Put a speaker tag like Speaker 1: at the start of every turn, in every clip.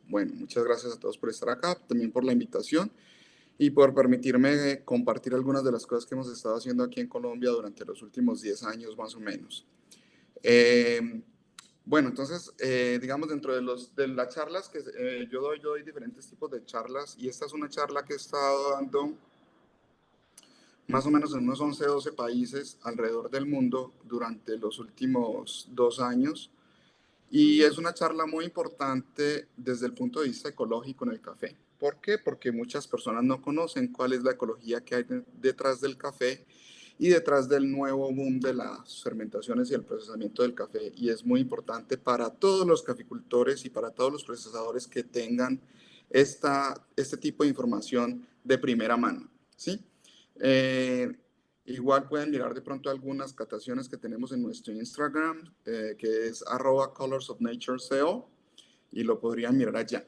Speaker 1: Bueno, muchas gracias a todos por estar acá, también por la invitación y por permitirme compartir algunas de las cosas que hemos estado haciendo aquí en Colombia durante los últimos 10 años más o menos. Eh, bueno, entonces, digamos, dentro de las charlas que yo doy diferentes tipos de charlas y esta es una charla que he estado dando más o menos en unos 11 12 países alrededor del mundo durante los últimos 2 años. Y es una charla muy importante desde el punto de vista ecológico en el café. ¿Por qué? Porque muchas personas no conocen cuál es la ecología que hay detrás del café y detrás del nuevo boom de las fermentaciones y el procesamiento del café. Y es muy importante para todos los caficultores y para todos los procesadores que tengan este tipo de información de primera mano, ¿sí? Eh, Igual pueden mirar de pronto algunas cataciones que tenemos en nuestro Instagram, que es @colorsofnatureco, y lo podrían mirar allá.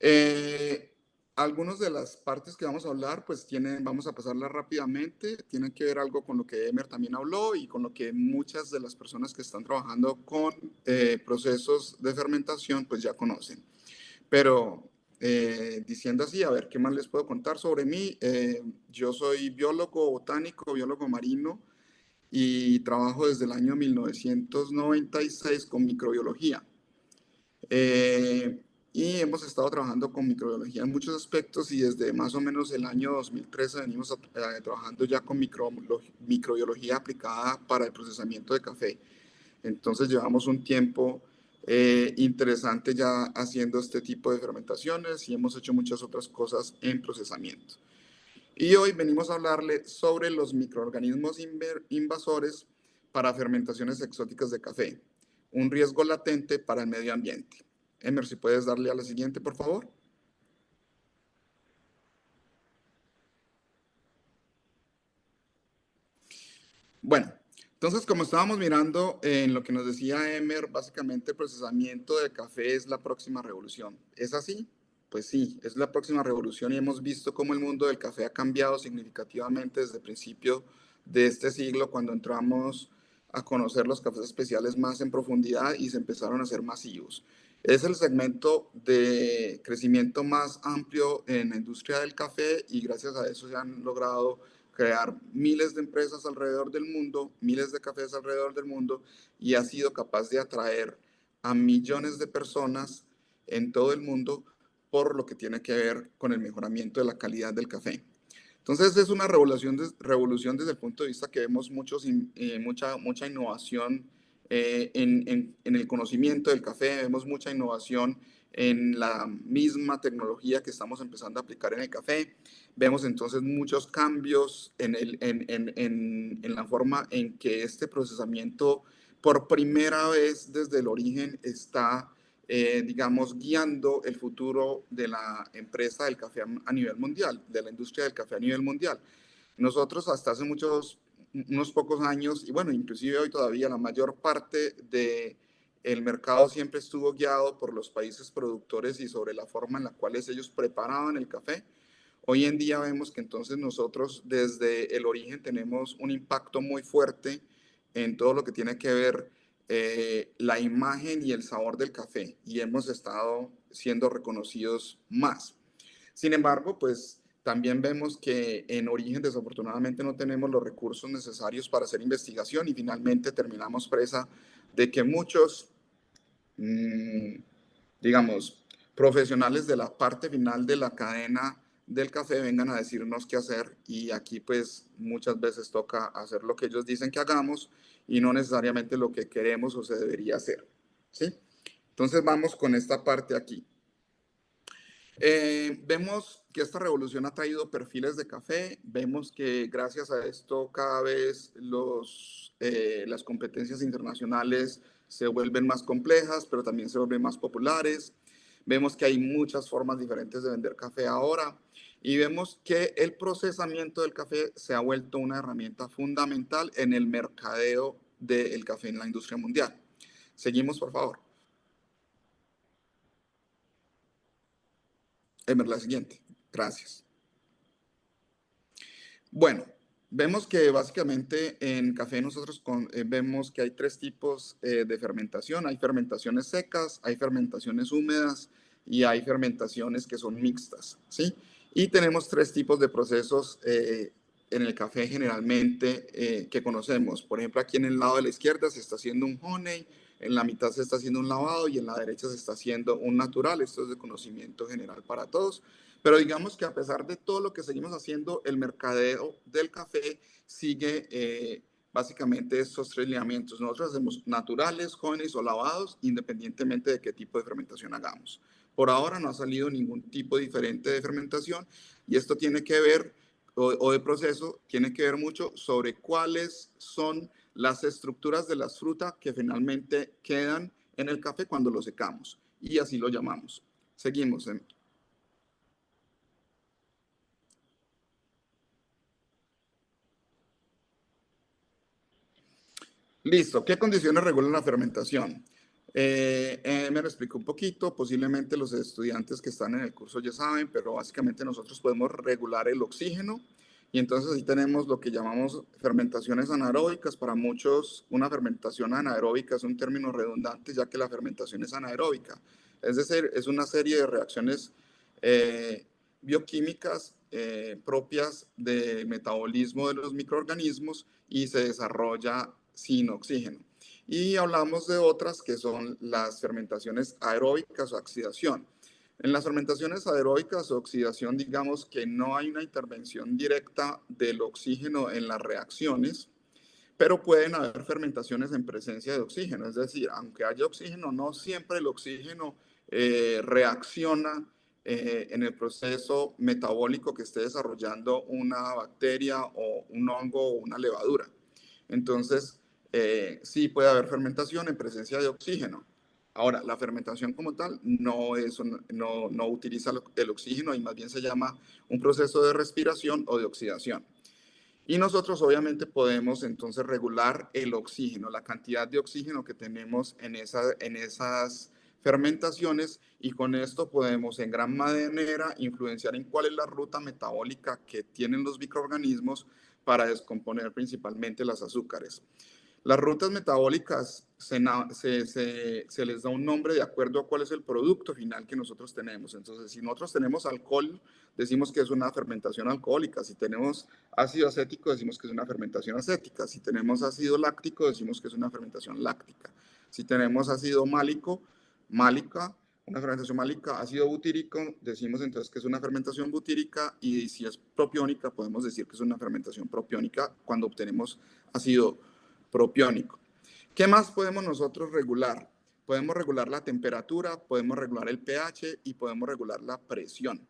Speaker 1: Eh, Algunas de las partes que vamos a hablar, pues vamos a pasarlas rápidamente, tienen que ver algo con lo que Emer también habló y con lo que muchas de las personas que están trabajando con procesos de fermentación, pues ya conocen. Pero diciendo así, a ver, ¿qué más les puedo contar sobre mí? Yo soy biólogo botánico, biólogo marino y trabajo desde el año 1996 con microbiología. Eh, y hemos estado trabajando con microbiología en muchos aspectos y desde más o menos el año 2013 venimos trabajando ya con microbiología aplicada para el procesamiento de café. Entonces llevamos un tiempo interesante ya haciendo este tipo de fermentaciones y hemos hecho muchas otras cosas en procesamiento. Y hoy venimos a hablarle sobre los microorganismos invasores para fermentaciones exóticas de café, un riesgo latente para el medio ambiente. Emer, si puedes darle a la siguiente, por favor. Bueno, entonces como estábamos mirando en lo que nos decía Emer, básicamente el procesamiento de café es la próxima revolución. ¿Es así? Pues sí, es la próxima revolución y hemos visto cómo el mundo del café ha cambiado significativamente desde el principio de este siglo, cuando entramos a conocer los cafés especiales más en profundidad y se empezaron a hacer masivos. Es el segmento de crecimiento más amplio en la industria del café y gracias a eso se han logrado crear miles de empresas alrededor del mundo, miles de cafés alrededor del mundo y ha sido capaz de atraer a millones de personas en todo el mundo por lo que tiene que ver con el mejoramiento de la calidad del café. Entonces es una revolución desde el punto de vista que vemos mucha innovación en el conocimiento del café, vemos mucha innovación en la misma tecnología que estamos empezando a aplicar en el café. Vemos entonces muchos cambios en la forma en que este procesamiento por primera vez desde el origen está digamos, guiando el futuro de la empresa del café a nivel mundial, de la industria del café a nivel mundial. Nosotros hasta hace unos pocos años, y bueno, inclusive hoy todavía la mayor parte de el mercado siempre estuvo guiado por los países productores y sobre la forma en la cual ellos preparaban el café. Hoy en día vemos que entonces nosotros desde el origen tenemos un impacto muy fuerte en todo lo que tiene que ver la imagen y el sabor del café y hemos estado siendo reconocidos más. Sin embargo, pues también vemos que en origen desafortunadamente no tenemos los recursos necesarios para hacer investigación y finalmente terminamos presa de que muchos, mmm, digamos, profesionales de la parte final de la cadena del café vengan a decirnos qué hacer y aquí pues muchas veces toca hacer lo que ellos dicen que hagamos y no necesariamente lo que queremos o se debería hacer, ¿sí? Entonces vamos con esta parte aquí. Vemos que esta revolución ha traído perfiles de café, vemos que gracias a esto cada vez las competencias internacionales se vuelven más complejas, pero también se vuelven más populares. Vemos que hay muchas formas diferentes de vender café ahora y vemos que el procesamiento del café se ha vuelto una herramienta fundamental en el mercadeo del café en la industria mundial. Seguimos, por favor. Emer, la siguiente. Gracias. Bueno, vemos que básicamente en café nosotros vemos que hay tres tipos de fermentación. Hay fermentaciones secas, hay fermentaciones húmedas y hay fermentaciones que son mixtas, ¿sí? Y tenemos tres tipos de procesos en el café generalmente que conocemos. Por ejemplo, aquí en el lado de la izquierda se está haciendo un honey, en la mitad se está haciendo un lavado y en la derecha se está haciendo un natural. Esto es de conocimiento general para todos. Pero digamos que a pesar de todo lo que seguimos haciendo, el mercadeo del café sigue básicamente estos tres lineamientos. Nosotros hacemos naturales, jóvenes o lavados, independientemente de qué tipo de fermentación hagamos. Por ahora no ha salido ningún tipo diferente de fermentación y esto tiene que ver, o de proceso, tiene que ver mucho sobre cuáles son las estructuras de las frutas que finalmente quedan en el café cuando lo secamos. Y así lo llamamos. Seguimos. Listo. ¿Qué condiciones regulan la fermentación? Me lo explico un poquito. Posiblemente los estudiantes que están en el curso ya saben, pero básicamente nosotros podemos regular el oxígeno. Y entonces ahí tenemos lo que llamamos fermentaciones anaeróbicas. Para muchos, una fermentación anaeróbica es un término redundante, ya que la fermentación es anaeróbica. Es decir, es una serie de reacciones bioquímicas propias del metabolismo de los microorganismos y se desarrolla sin oxígeno. Y hablamos de otras que son las fermentaciones aeróbicas o oxidación. En las fermentaciones aeróbicas o oxidación, digamos que no hay una intervención directa del oxígeno en las reacciones, pero pueden haber fermentaciones en presencia de oxígeno. Es decir, aunque haya oxígeno, no siempre el oxígeno reacciona en el proceso metabólico que esté desarrollando una bacteria o un hongo o una levadura. Entonces, sí puede haber fermentación en presencia de oxígeno. Ahora, la fermentación como tal no utiliza el oxígeno y más bien se llama un proceso de respiración o de oxidación. Y nosotros obviamente podemos entonces regular el oxígeno, la cantidad de oxígeno que tenemos en esas fermentaciones y con esto podemos en gran manera influenciar en cuál es la ruta metabólica que tienen los microorganismos para descomponer principalmente las azúcares. Las rutas metabólicas se les da un nombre de acuerdo a cuál es el producto final que nosotros tenemos. Entonces, si nosotros tenemos alcohol, decimos que es una fermentación alcohólica. Si tenemos ácido acético, decimos que es una fermentación acética. Si tenemos ácido láctico, decimos que es una fermentación láctica. Si tenemos ácido málica, una fermentación málica, ácido butírico, decimos entonces que es una fermentación butírica y si es propiónica, podemos decir que es una fermentación propiónica cuando obtenemos ácido propiónico. ¿Qué más podemos nosotros regular? Podemos regular la temperatura, podemos regular el pH y podemos regular la presión.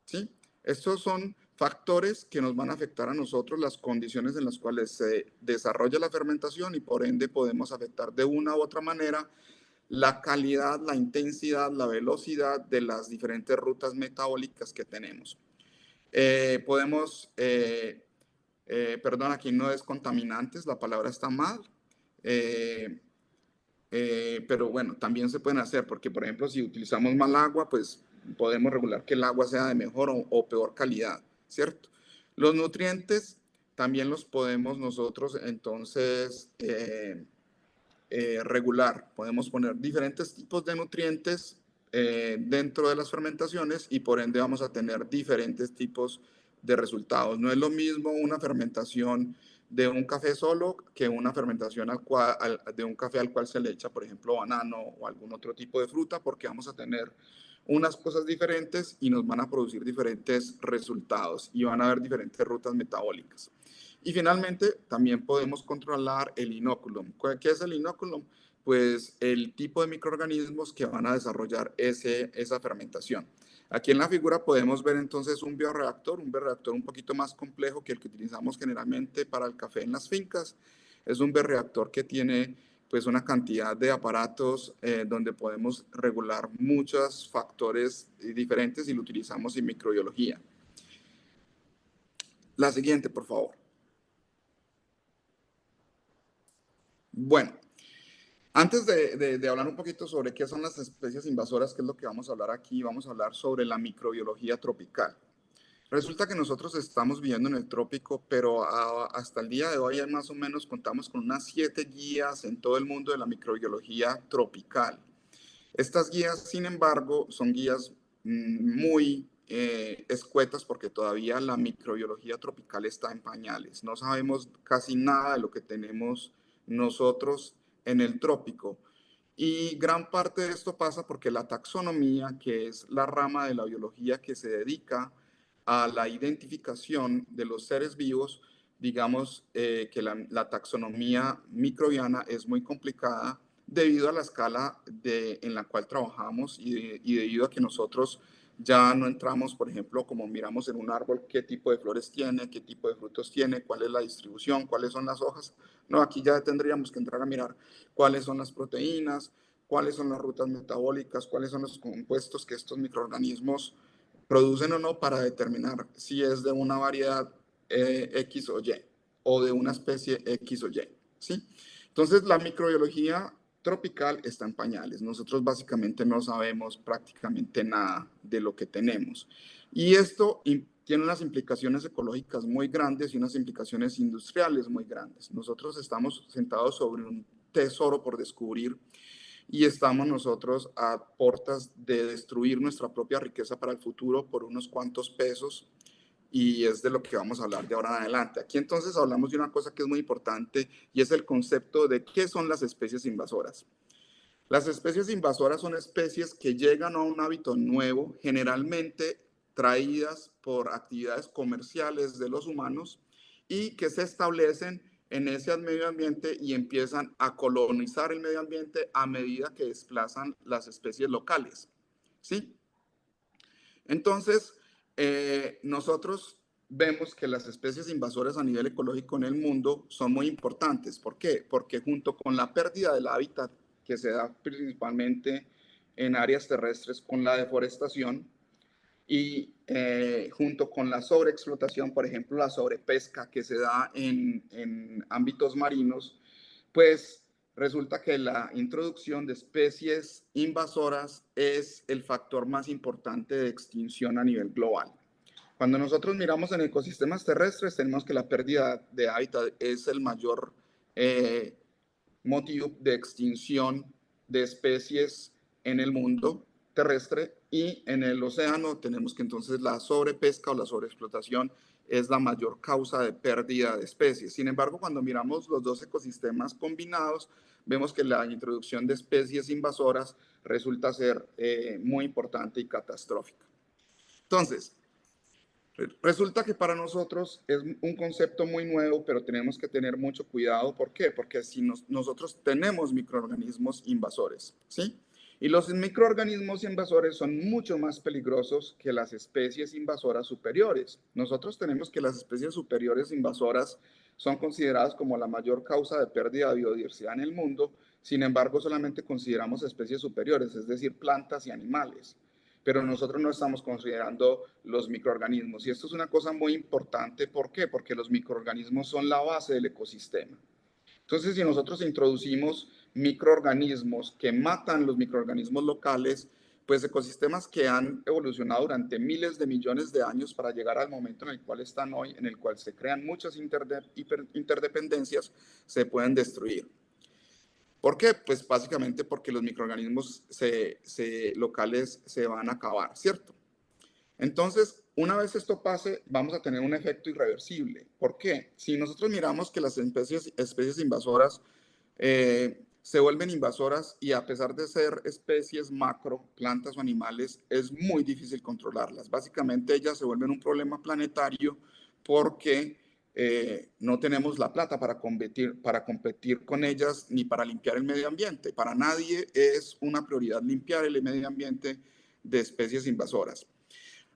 Speaker 1: ¿Sí? Estos son factores que nos van a afectar a nosotros las condiciones en las cuales se desarrolla la fermentación y por ende podemos afectar de una u otra manera la calidad, la intensidad, la velocidad de las diferentes rutas metabólicas que tenemos. Perdón, aquí no es contaminantes, la palabra está mal, eh, pero bueno, también se pueden hacer, porque por ejemplo, si utilizamos mal agua, pues podemos regular que el agua sea de mejor o peor calidad, ¿cierto? Los nutrientes también los podemos nosotros entonces regular. Podemos poner diferentes tipos de nutrientes dentro de las fermentaciones y por ende vamos a tener diferentes tipos de resultados. No es lo mismo una fermentación de un café solo que una fermentación de un café al cual se le echa, por ejemplo, banano o algún otro tipo de fruta, porque vamos a tener unas cosas diferentes y nos van a producir diferentes resultados y van a haber diferentes rutas metabólicas. Y finalmente, también podemos controlar el inoculum. ¿Qué es el inoculum? Pues el tipo de microorganismos que van a desarrollar esa fermentación. Aquí en la figura podemos ver entonces un bioreactor un poquito más complejo que el que utilizamos generalmente para el café en las fincas. Es un bioreactor que tiene pues una cantidad de aparatos donde podemos regular muchos factores diferentes y lo utilizamos en microbiología. La siguiente, por favor. Bueno, antes de hablar un poquito sobre qué son las especies invasoras, que es lo que vamos a hablar aquí, vamos a hablar sobre la microbiología tropical. Resulta que nosotros estamos viviendo en el trópico, pero hasta el día de hoy más o menos contamos con unas 7 guías en todo el mundo de la microbiología tropical. Estas guías, sin embargo, son guías muy escuetas porque todavía la microbiología tropical está en pañales. No sabemos casi nada de lo que tenemos nosotros en el trópico. Y gran parte de esto pasa porque la taxonomía, que es la rama de la biología que se dedica a la identificación de los seres vivos, digamos que la taxonomía microbiana es muy complicada debido a la escala en la cual trabajamos y debido a que nosotros ya no entramos, por ejemplo, como miramos en un árbol, qué tipo de flores tiene, qué tipo de frutos tiene, cuál es la distribución, cuáles son las hojas. No, aquí ya tendríamos que entrar a mirar cuáles son las proteínas, cuáles son las rutas metabólicas, cuáles son los compuestos que estos microorganismos producen o no para determinar si es de una variedad X o Y o de una especie X o Y, ¿sí? Entonces, la microbiología tropical está en pañales. Nosotros básicamente no sabemos prácticamente nada de lo que tenemos. Y esto tiene unas implicaciones ecológicas muy grandes y unas implicaciones industriales muy grandes. Nosotros estamos sentados sobre un tesoro por descubrir y estamos nosotros a portas de destruir nuestra propia riqueza para el futuro por unos cuantos pesos y es de lo que vamos a hablar de ahora en adelante. Aquí entonces hablamos de una cosa que es muy importante y es el concepto de qué son las especies invasoras. Las especies invasoras son especies que llegan a un hábitat nuevo, generalmente traídas por actividades comerciales de los humanos y que se establecen en ese medio ambiente y empiezan a colonizar el medio ambiente a medida que desplazan las especies locales. ¿Sí? Entonces, nosotros vemos que las especies invasoras a nivel ecológico en el mundo son muy importantes. ¿Por qué? Porque junto con la pérdida del hábitat que se da principalmente en áreas terrestres con la deforestación y junto con la sobreexplotación, por ejemplo, la sobrepesca que se da en ámbitos marinos, pues resulta que la introducción de especies invasoras es el factor más importante de extinción a nivel global. Cuando nosotros miramos en ecosistemas terrestres, tenemos que la pérdida de hábitat es el mayor eh, motivo de extinción de especies en el mundo terrestre y en el océano tenemos que entonces la sobrepesca o la sobreexplotación es la mayor causa de pérdida de especies. Sin embargo, cuando miramos los dos ecosistemas combinados, vemos que la introducción de especies invasoras resulta ser muy importante y catastrófica. Entonces, resulta que para nosotros es un concepto muy nuevo, pero tenemos que tener mucho cuidado. ¿Por qué? Porque si nosotros tenemos microorganismos invasores, ¿sí? Y los microorganismos invasores son mucho más peligrosos que las especies invasoras superiores. Nosotros tenemos que las especies superiores invasoras son consideradas como la mayor causa de pérdida de biodiversidad en el mundo. Sin embargo, solamente consideramos especies superiores, es decir, plantas y animales, pero nosotros no estamos considerando los microorganismos. Y esto es una cosa muy importante. ¿Por qué? Porque los microorganismos son la base del ecosistema. Entonces, si nosotros introducimos microorganismos que matan los microorganismos locales, pues ecosistemas que han evolucionado durante miles de millones de años para llegar al momento en el cual están hoy, en el cual se crean muchas interdependencias, se pueden destruir. ¿Por qué? Pues básicamente porque los microorganismos locales se van a acabar, ¿cierto? Entonces, una vez esto pase, vamos a tener un efecto irreversible. ¿Por qué? Si nosotros miramos que las especies invasoras se vuelven invasoras y a pesar de ser especies macro, plantas o animales, es muy difícil controlarlas. Básicamente ellas se vuelven un problema planetario porque no tenemos la plata para competir con ellas ni para limpiar el medio ambiente. Para nadie es una prioridad limpiar el medio ambiente de especies invasoras.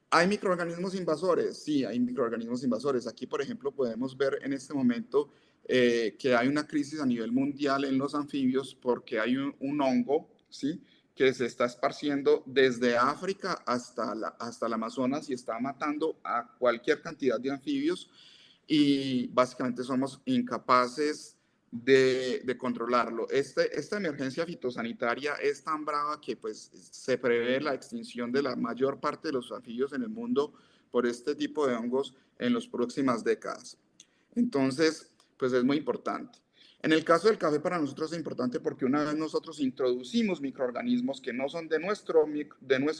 Speaker 1: ¿Hay microorganismos invasores? Sí, hay microorganismos invasores. Aquí, por ejemplo, podemos ver en este momento que hay una crisis a nivel mundial en los anfibios porque hay un hongo, ¿sí? Que se está esparciendo desde África hasta el Amazonas y está matando a cualquier cantidad de anfibios y básicamente somos incapaces de controlarlo. Esta emergencia fitosanitaria es tan brava que pues se prevé la extinción de la mayor parte de los anfibios en el mundo por este tipo de hongos en las próximas décadas. Entonces, pues es muy importante. En el caso del café para nosotros es importante porque una vez nosotros introducimos microorganismos que no son de nuestro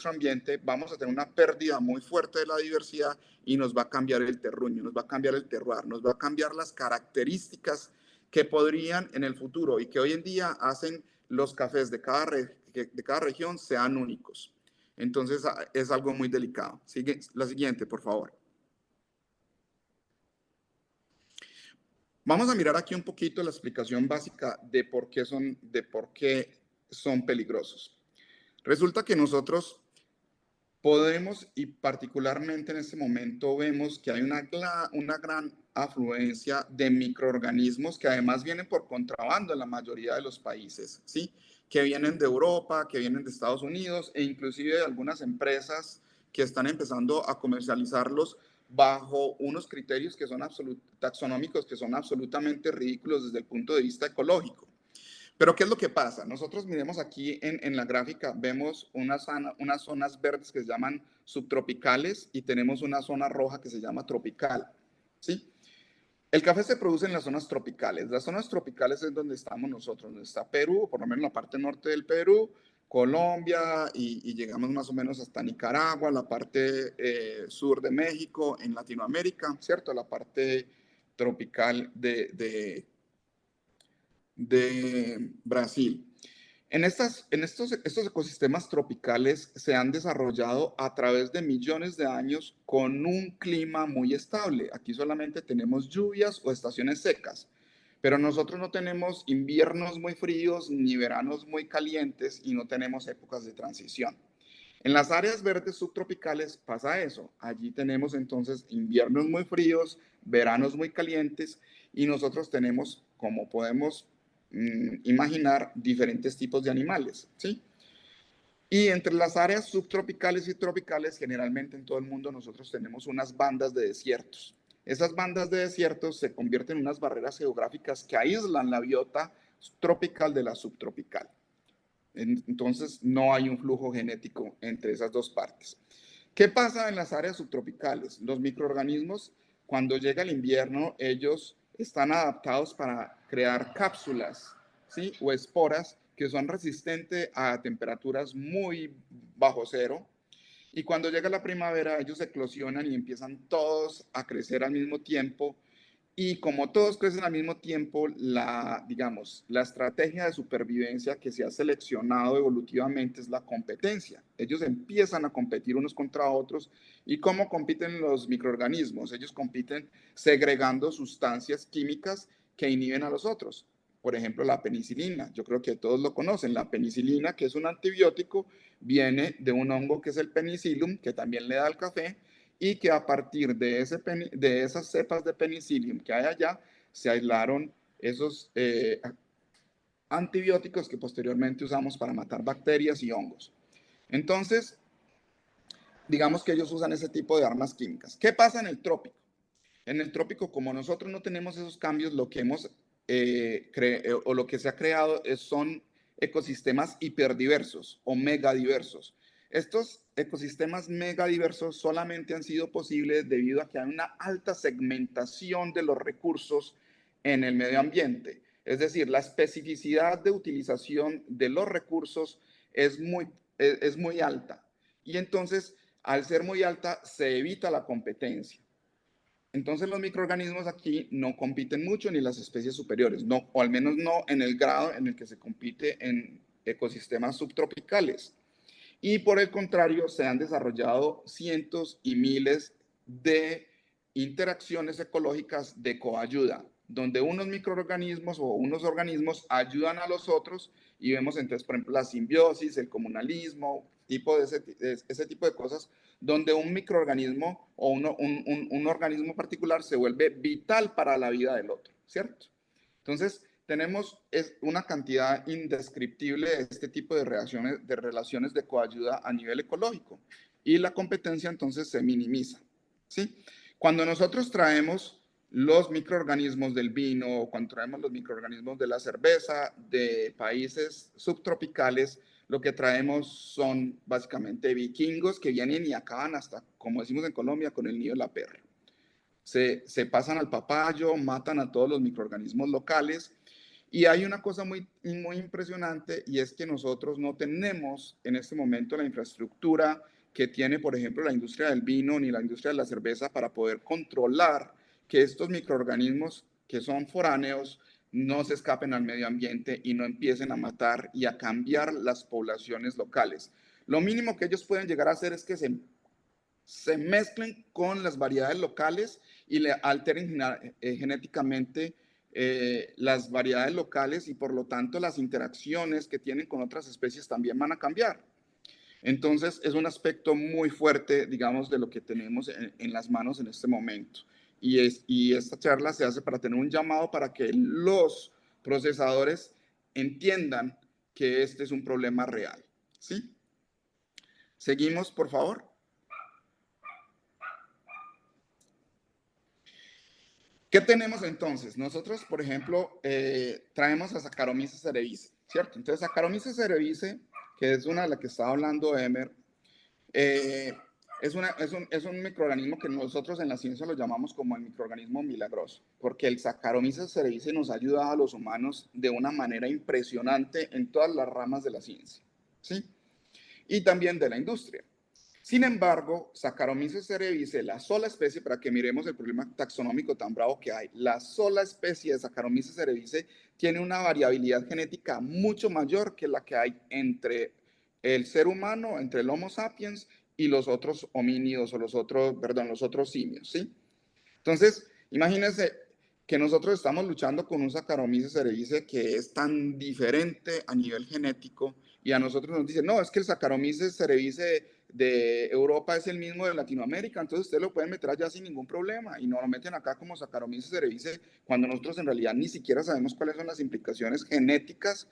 Speaker 1: ambiente, vamos a tener una pérdida muy fuerte de la diversidad y nos va a cambiar el terruño, nos va a cambiar el terroir, nos va a cambiar las características que podrían en el futuro y que hoy en día hacen los cafés de cada región sean únicos. Entonces es algo muy delicado. Sigue la siguiente, por favor. Vamos a mirar aquí un poquito la explicación básica de por qué son peligrosos. Resulta que nosotros podemos, y particularmente en este momento vemos que hay una gran afluencia de microorganismos que además vienen por contrabando en la mayoría de los países, ¿sí? Que vienen de Europa, que vienen de Estados Unidos e inclusive de algunas empresas que están empezando a comercializarlos bajo unos criterios que son taxonómicos que son absolutamente ridículos desde el punto de vista ecológico. Pero ¿qué es lo que pasa? Nosotros miremos aquí en la gráfica, vemos unas zonas verdes que se llaman subtropicales y tenemos una zona roja que se llama tropical, ¿sí? El café se produce en las zonas tropicales. Las zonas tropicales es donde estamos nosotros, donde está Perú, por lo menos la parte norte del Perú, Colombia y llegamos más o menos hasta Nicaragua, la parte sur de México, en Latinoamérica, ¿cierto? La parte tropical de Brasil. Estos ecosistemas tropicales se han desarrollado a través de millones de años con un clima muy estable. Aquí solamente tenemos lluvias o estaciones secas, pero nosotros no tenemos inviernos muy fríos ni veranos muy calientes y no tenemos épocas de transición. En las áreas verdes subtropicales pasa eso. Allí tenemos entonces inviernos muy fríos, veranos muy calientes y nosotros tenemos, como podemos imaginar, diferentes tipos de animales, ¿sí? Y entre las áreas subtropicales y tropicales, generalmente en todo el mundo nosotros tenemos unas bandas de desiertos. Esas bandas de desiertos se convierten en unas barreras geográficas que aíslan la biota tropical de la subtropical. Entonces, no hay un flujo genético entre esas dos partes. ¿Qué pasa en las áreas subtropicales? Los microorganismos, cuando llega el invierno, ellos están adaptados para crear cápsulas, ¿sí? O esporas que son resistentes a temperaturas muy bajo cero. Y cuando llega la primavera, ellos eclosionan y empiezan todos a crecer al mismo tiempo y como todos crecen al mismo tiempo, digamos, la estrategia de supervivencia que se ha seleccionado evolutivamente es la competencia. Ellos empiezan a competir unos contra otros. ¿Y cómo compiten los microorganismos? Ellos compiten segregando sustancias químicas que inhiben a los otros. Por ejemplo, la penicilina. Yo creo que todos lo conocen. La penicilina, que es un antibiótico, viene de un hongo que es el penicillium, que también le da al café, y que a partir de esas cepas de penicillium que hay allá, se aislaron esos antibióticos que posteriormente usamos para matar bacterias y hongos. Entonces, digamos que ellos usan ese tipo de armas químicas. ¿Qué pasa en el trópico? En el trópico, como nosotros no tenemos esos cambios, lo que o lo que se ha creado son ecosistemas hiperdiversos o megadiversos. Estos ecosistemas megadiversos solamente han sido posibles debido a que hay una alta segmentación de los recursos en el medio ambiente. Es decir, la especificidad de utilización de los recursos es muy alta. Y entonces, al ser muy alta, se evita la competencia. Entonces los microorganismos aquí no compiten mucho ni las especies superiores, no, o al menos no en el grado en el que se compite en ecosistemas subtropicales. Y por el contrario, se han desarrollado cientos y miles de interacciones ecológicas de coayuda, donde unos microorganismos o unos organismos ayudan a los otros y vemos entonces, por ejemplo, la simbiosis, el comunalismo, ese tipo de cosas, donde un microorganismo o un organismo particular se vuelve vital para la vida del otro, ¿cierto? Entonces, tenemos una cantidad indescriptible de este tipo de relaciones de coayuda a nivel ecológico y la competencia entonces se minimiza, ¿sí? Cuando nosotros traemos los microorganismos del vino o cuando traemos los microorganismos de la cerveza de países subtropicales, lo que traemos son básicamente vikingos que vienen y acaban hasta, como decimos en Colombia, con el nido de la perra. Se pasan al papayo, matan a todos los microorganismos locales Y hay una cosa muy impresionante y es que nosotros no tenemos en este momento la infraestructura que tiene, por ejemplo, la industria del vino ni la industria de la cerveza para poder controlar que estos microorganismos que son foráneos no se escapen al medio ambiente y no empiecen a matar y a cambiar las poblaciones locales. Lo mínimo que ellos pueden llegar a hacer es que se mezclen con las variedades locales y le alteren genéticamente las variedades locales y por lo tanto las interacciones que tienen con otras especies también van a cambiar. Entonces es un aspecto muy fuerte, digamos, de lo que tenemos en las manos en este momento. Y esta charla se hace para tener un llamado para que los procesadores entiendan que este es un problema real. ¿Sí? Seguimos, por favor. ¿Qué tenemos entonces? Nosotros, por ejemplo, traemos a Saccharomyces cerevisiae, ¿cierto? Entonces, Saccharomyces cerevisiae, que es una de las que estaba hablando Emer, eh, es un microorganismo que nosotros en la ciencia lo llamamos como el microorganismo milagroso, porque el Saccharomyces cerevisiae nos ha ayudado a los humanos de una manera impresionante en todas las ramas de la ciencia, ¿sí? Y también de la industria. Sin embargo, Saccharomyces cerevisiae, la sola especie, para que miremos el problema taxonómico tan bravo que hay, la sola especie de Saccharomyces cerevisiae tiene una variabilidad genética mucho mayor que la que hay entre el ser humano, entre el Homo sapiens y los otros homínidos o los otros simios, ¿sí? Entonces, imagínense que nosotros estamos luchando con un Saccharomyces cerevisiae que es tan diferente a nivel genético y a nosotros nos dicen, no, es que el Saccharomyces cerevisiae de Europa es el mismo de Latinoamérica, entonces usted lo pueden meter allá sin ningún problema y no lo meten acá como Saccharomyces cerevisiae cuando nosotros en realidad ni siquiera sabemos cuáles son las implicaciones genéticas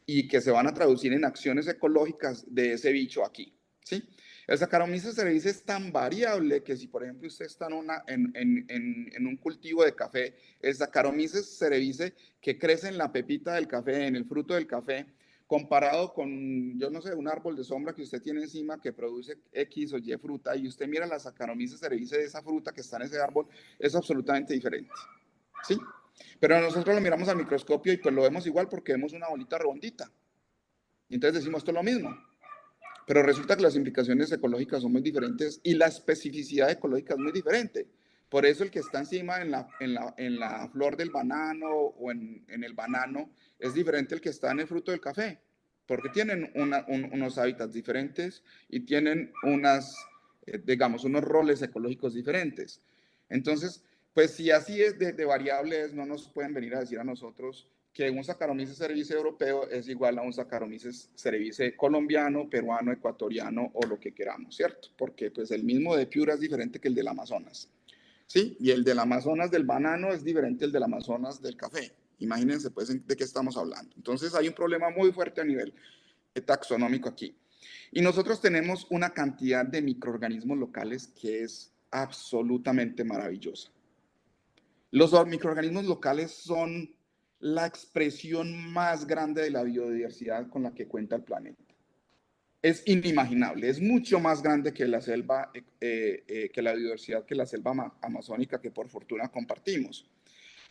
Speaker 1: y que se van a traducir en acciones ecológicas de ese bicho aquí, ¿sí? El Saccharomyces cerevisiae es tan variable que si, por ejemplo, usted está en un cultivo de café, el Saccharomyces cerevisiae que crece en la pepita del café, en el fruto del café, comparado con, yo no sé, un árbol de sombra que usted tiene encima que produce X o Y fruta, y usted mira la Saccharomyces cerevisiae de esa fruta que está en ese árbol, es absolutamente diferente, ¿sí? Pero nosotros lo miramos al microscopio y pues lo vemos igual porque vemos una bolita redondita. Y entonces decimos, esto es lo mismo. Pero resulta que las implicaciones ecológicas son muy diferentes y la especificidad ecológica es muy diferente. Por eso el que está encima en la flor del banano o en el banano es diferente al que está en el fruto del café, porque tienen unos hábitats diferentes y tienen digamos, unos roles ecológicos diferentes. Entonces, pues si así es de variables, no nos pueden venir a decir a nosotros que un Saccharomyces cerevisiae europeo es igual a un Saccharomyces cerevisiae colombiano, peruano, ecuatoriano o lo que queramos, ¿cierto? Porque pues el mismo de Piura es diferente que el del Amazonas, ¿sí? Y el del Amazonas del banano es diferente al del Amazonas del café. Imagínense pues de qué estamos hablando. Entonces hay un problema muy fuerte a nivel taxonómico aquí. Y nosotros tenemos una cantidad de microorganismos locales que es absolutamente maravillosa. Los microorganismos locales son la expresión más grande de la biodiversidad con la que cuenta el planeta. Es inimaginable, es mucho más grande que la selva, que la biodiversidad que la selva amazónica que por fortuna compartimos.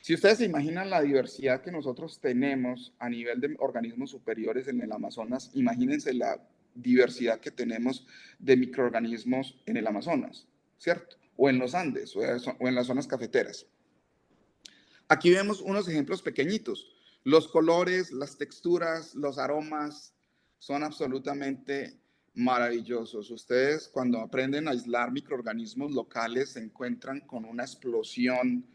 Speaker 1: Si ustedes se imaginan la diversidad que nosotros tenemos a nivel de organismos superiores en el Amazonas, imagínense la diversidad que tenemos de microorganismos en el Amazonas, ¿cierto? O en los Andes, o en las zonas cafeteras. Aquí vemos unos ejemplos pequeñitos. Los colores, las texturas, los aromas son absolutamente maravillosos. Ustedes cuando aprenden a aislar microorganismos locales se encuentran con una explosión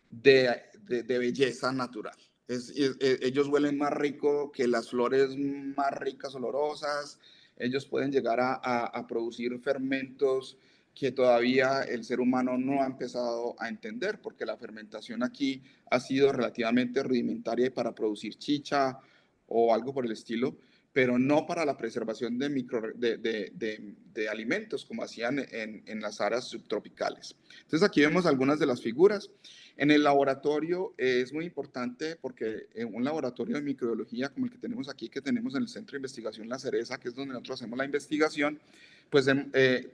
Speaker 1: de belleza natural. Ellos huelen más rico que las flores más ricas, olorosas. Ellos pueden llegar a producir fermentos que todavía el ser humano no ha empezado a entender, porque la fermentación aquí ha sido relativamente rudimentaria para producir chicha o algo por el estilo, pero no para la preservación de alimentos como hacían en las áreas subtropicales. Entonces aquí vemos algunas de las figuras. En el laboratorio es muy importante porque en un laboratorio de microbiología como el que tenemos aquí, que tenemos en el Centro de Investigación La Cereza, que es donde nosotros hacemos la investigación, pues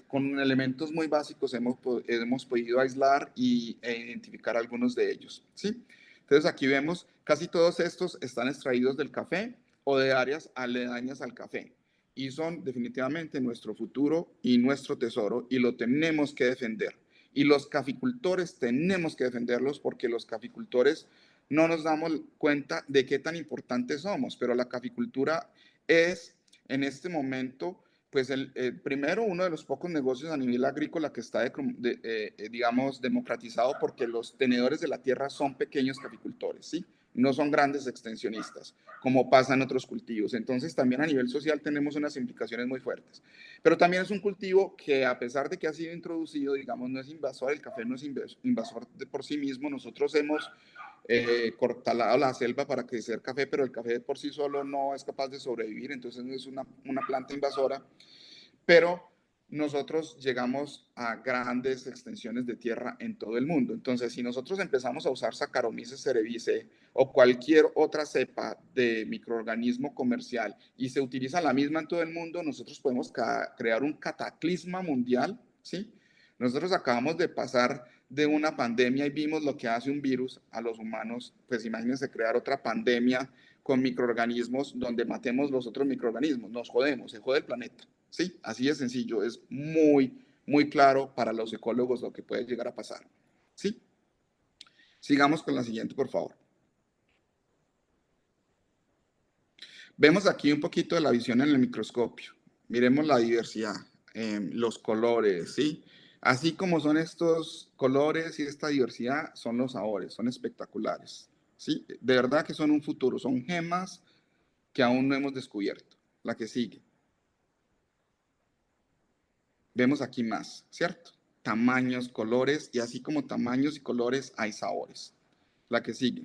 Speaker 1: con elementos muy básicos hemos podido aislar e identificar algunos de ellos, ¿sí? Entonces aquí vemos, casi todos estos están extraídos del café o de áreas aledañas al café y son definitivamente nuestro futuro y nuestro tesoro y lo tenemos que defender. Y los caficultores tenemos que defenderlos porque los caficultores no nos damos cuenta de qué tan importantes somos, pero la caficultura es en este momento, pues primero uno de los pocos negocios a nivel agrícola que está, digamos, democratizado porque los tenedores de la tierra son pequeños caficultores, ¿sí? No son grandes extensionistas, como pasa en otros cultivos. Entonces, también a nivel social tenemos unas implicaciones muy fuertes. Pero también es un cultivo que, a pesar de que ha sido introducido, digamos, no es invasor, el café no es invasor de por sí mismo. Nosotros hemos cortalado la selva para crecer café, pero el café por sí solo no es capaz de sobrevivir, entonces no es una planta invasora, pero nosotros llegamos a grandes extensiones de tierra en todo el mundo. Entonces, si nosotros empezamos a usar Saccharomyces cerevisiae o cualquier otra cepa de microorganismo comercial y se utiliza la misma en todo el mundo, nosotros podemos crear un cataclisma mundial, ¿sí? Nosotros acabamos de pasar de una pandemia y vimos lo que hace un virus a los humanos, pues imagínense crear otra pandemia con microorganismos donde matemos los otros microorganismos, nos jodemos, se jode el planeta. Sí, así de sencillo, es muy, muy claro para los ecólogos lo que puede llegar a pasar. Sí, sigamos con la siguiente, por favor. Vemos aquí un poquito de la visión en el microscopio. Miremos la diversidad, los colores, ¿sí? Así como son estos colores y esta diversidad, son los sabores, son espectaculares, ¿sí? De verdad que son un futuro, son gemas que aún no hemos descubierto. La que sigue. Vemos aquí más, ¿cierto? Tamaños, colores, y así como tamaños y colores hay sabores. La que sigue.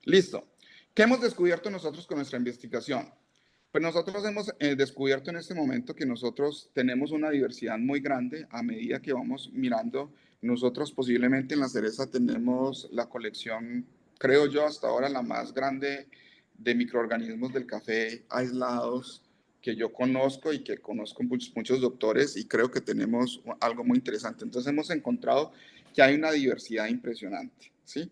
Speaker 1: Listo. ¿Qué hemos descubierto nosotros con nuestra investigación? Pues nosotros hemos descubierto en este momento que nosotros tenemos una diversidad muy grande a medida que vamos mirando. Nosotros posiblemente en la cereza tenemos la colección, creo yo, hasta ahora la más grande de microorganismos del café aislados que yo conozco y que conozco muchos doctores y creo que tenemos algo muy interesante. Entonces hemos encontrado que hay una diversidad impresionante, ¿sí?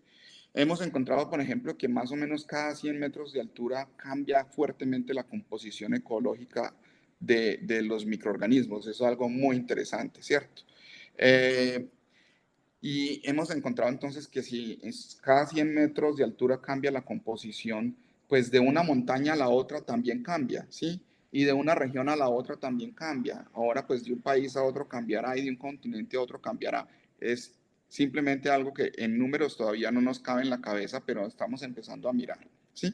Speaker 1: Hemos encontrado, por ejemplo, que más o menos cada 100 metros de altura cambia fuertemente la composición ecológica de los microorganismos. Eso es algo muy interesante, ¿cierto? Eh, y hemos encontrado entonces que si cada 100 metros de altura cambia la composición, pues de una montaña a la otra también cambia, ¿sí? Y de una región a la otra también cambia. Ahora pues de un país a otro cambiará y de un continente a otro cambiará. Es simplemente algo que en números todavía no nos cabe en la cabeza, pero estamos empezando a mirar, ¿sí?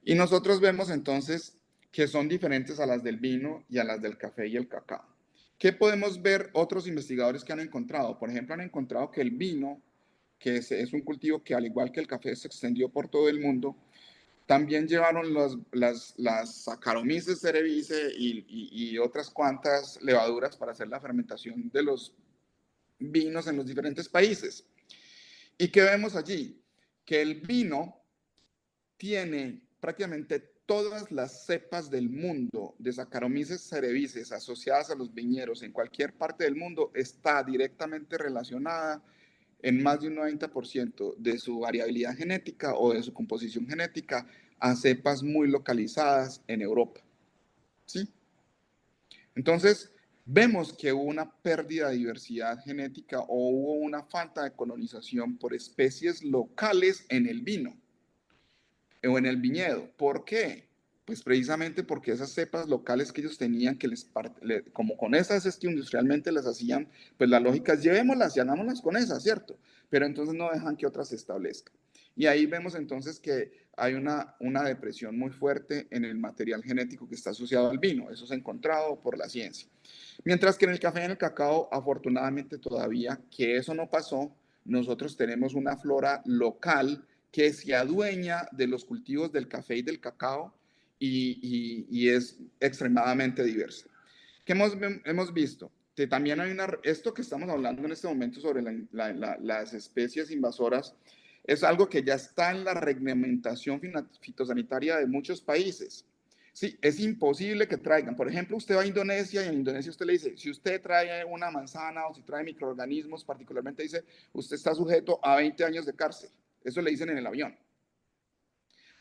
Speaker 1: Y nosotros vemos entonces que son diferentes a las del vino y a las del café y el cacao. ¿Qué podemos ver otros investigadores que han encontrado? Por ejemplo, han encontrado que el vino, que es un cultivo que al igual que el café se extendió por todo el mundo, también llevaron las Saccharomyces cerevisiae y otras cuantas levaduras para hacer la fermentación de los vinos en los diferentes países. ¿Y qué vemos allí? Que el vino tiene prácticamente todas las cepas del mundo de Saccharomyces cerevisiae asociadas a los viñeros en cualquier parte del mundo está directamente relacionada en más de un 90% de su variabilidad genética o de su composición genética a cepas muy localizadas en Europa. ¿Sí? Entonces, vemos que hubo una pérdida de diversidad genética o hubo una falta de colonización por especies locales en el vino o en el viñedo. ¿Por qué? Pues precisamente porque esas cepas locales que ellos tenían, como con esas es que industrialmente las hacían, pues la lógica es llevémoslas y hagámoslas con esas, ¿cierto? Pero entonces no dejan que otras se establezcan. Y ahí vemos entonces que hay una depresión muy fuerte en el material genético que está asociado al vino. Eso se ha encontrado por la ciencia. Mientras que en el café y en el cacao, afortunadamente todavía que eso no pasó, nosotros tenemos una flora local que se adueña de los cultivos del café y del cacao y es extremadamente diversa. ¿Qué hemos visto? Que también hay esto que estamos hablando en este momento sobre las especies invasoras, es algo que ya está en la reglamentación fitosanitaria de muchos países. Sí, es imposible que traigan. Por ejemplo, usted va a Indonesia y en Indonesia usted le dice, si usted trae una manzana o si trae microorganismos, particularmente dice, usted está sujeto a 20 años de cárcel. Eso le dicen en el avión.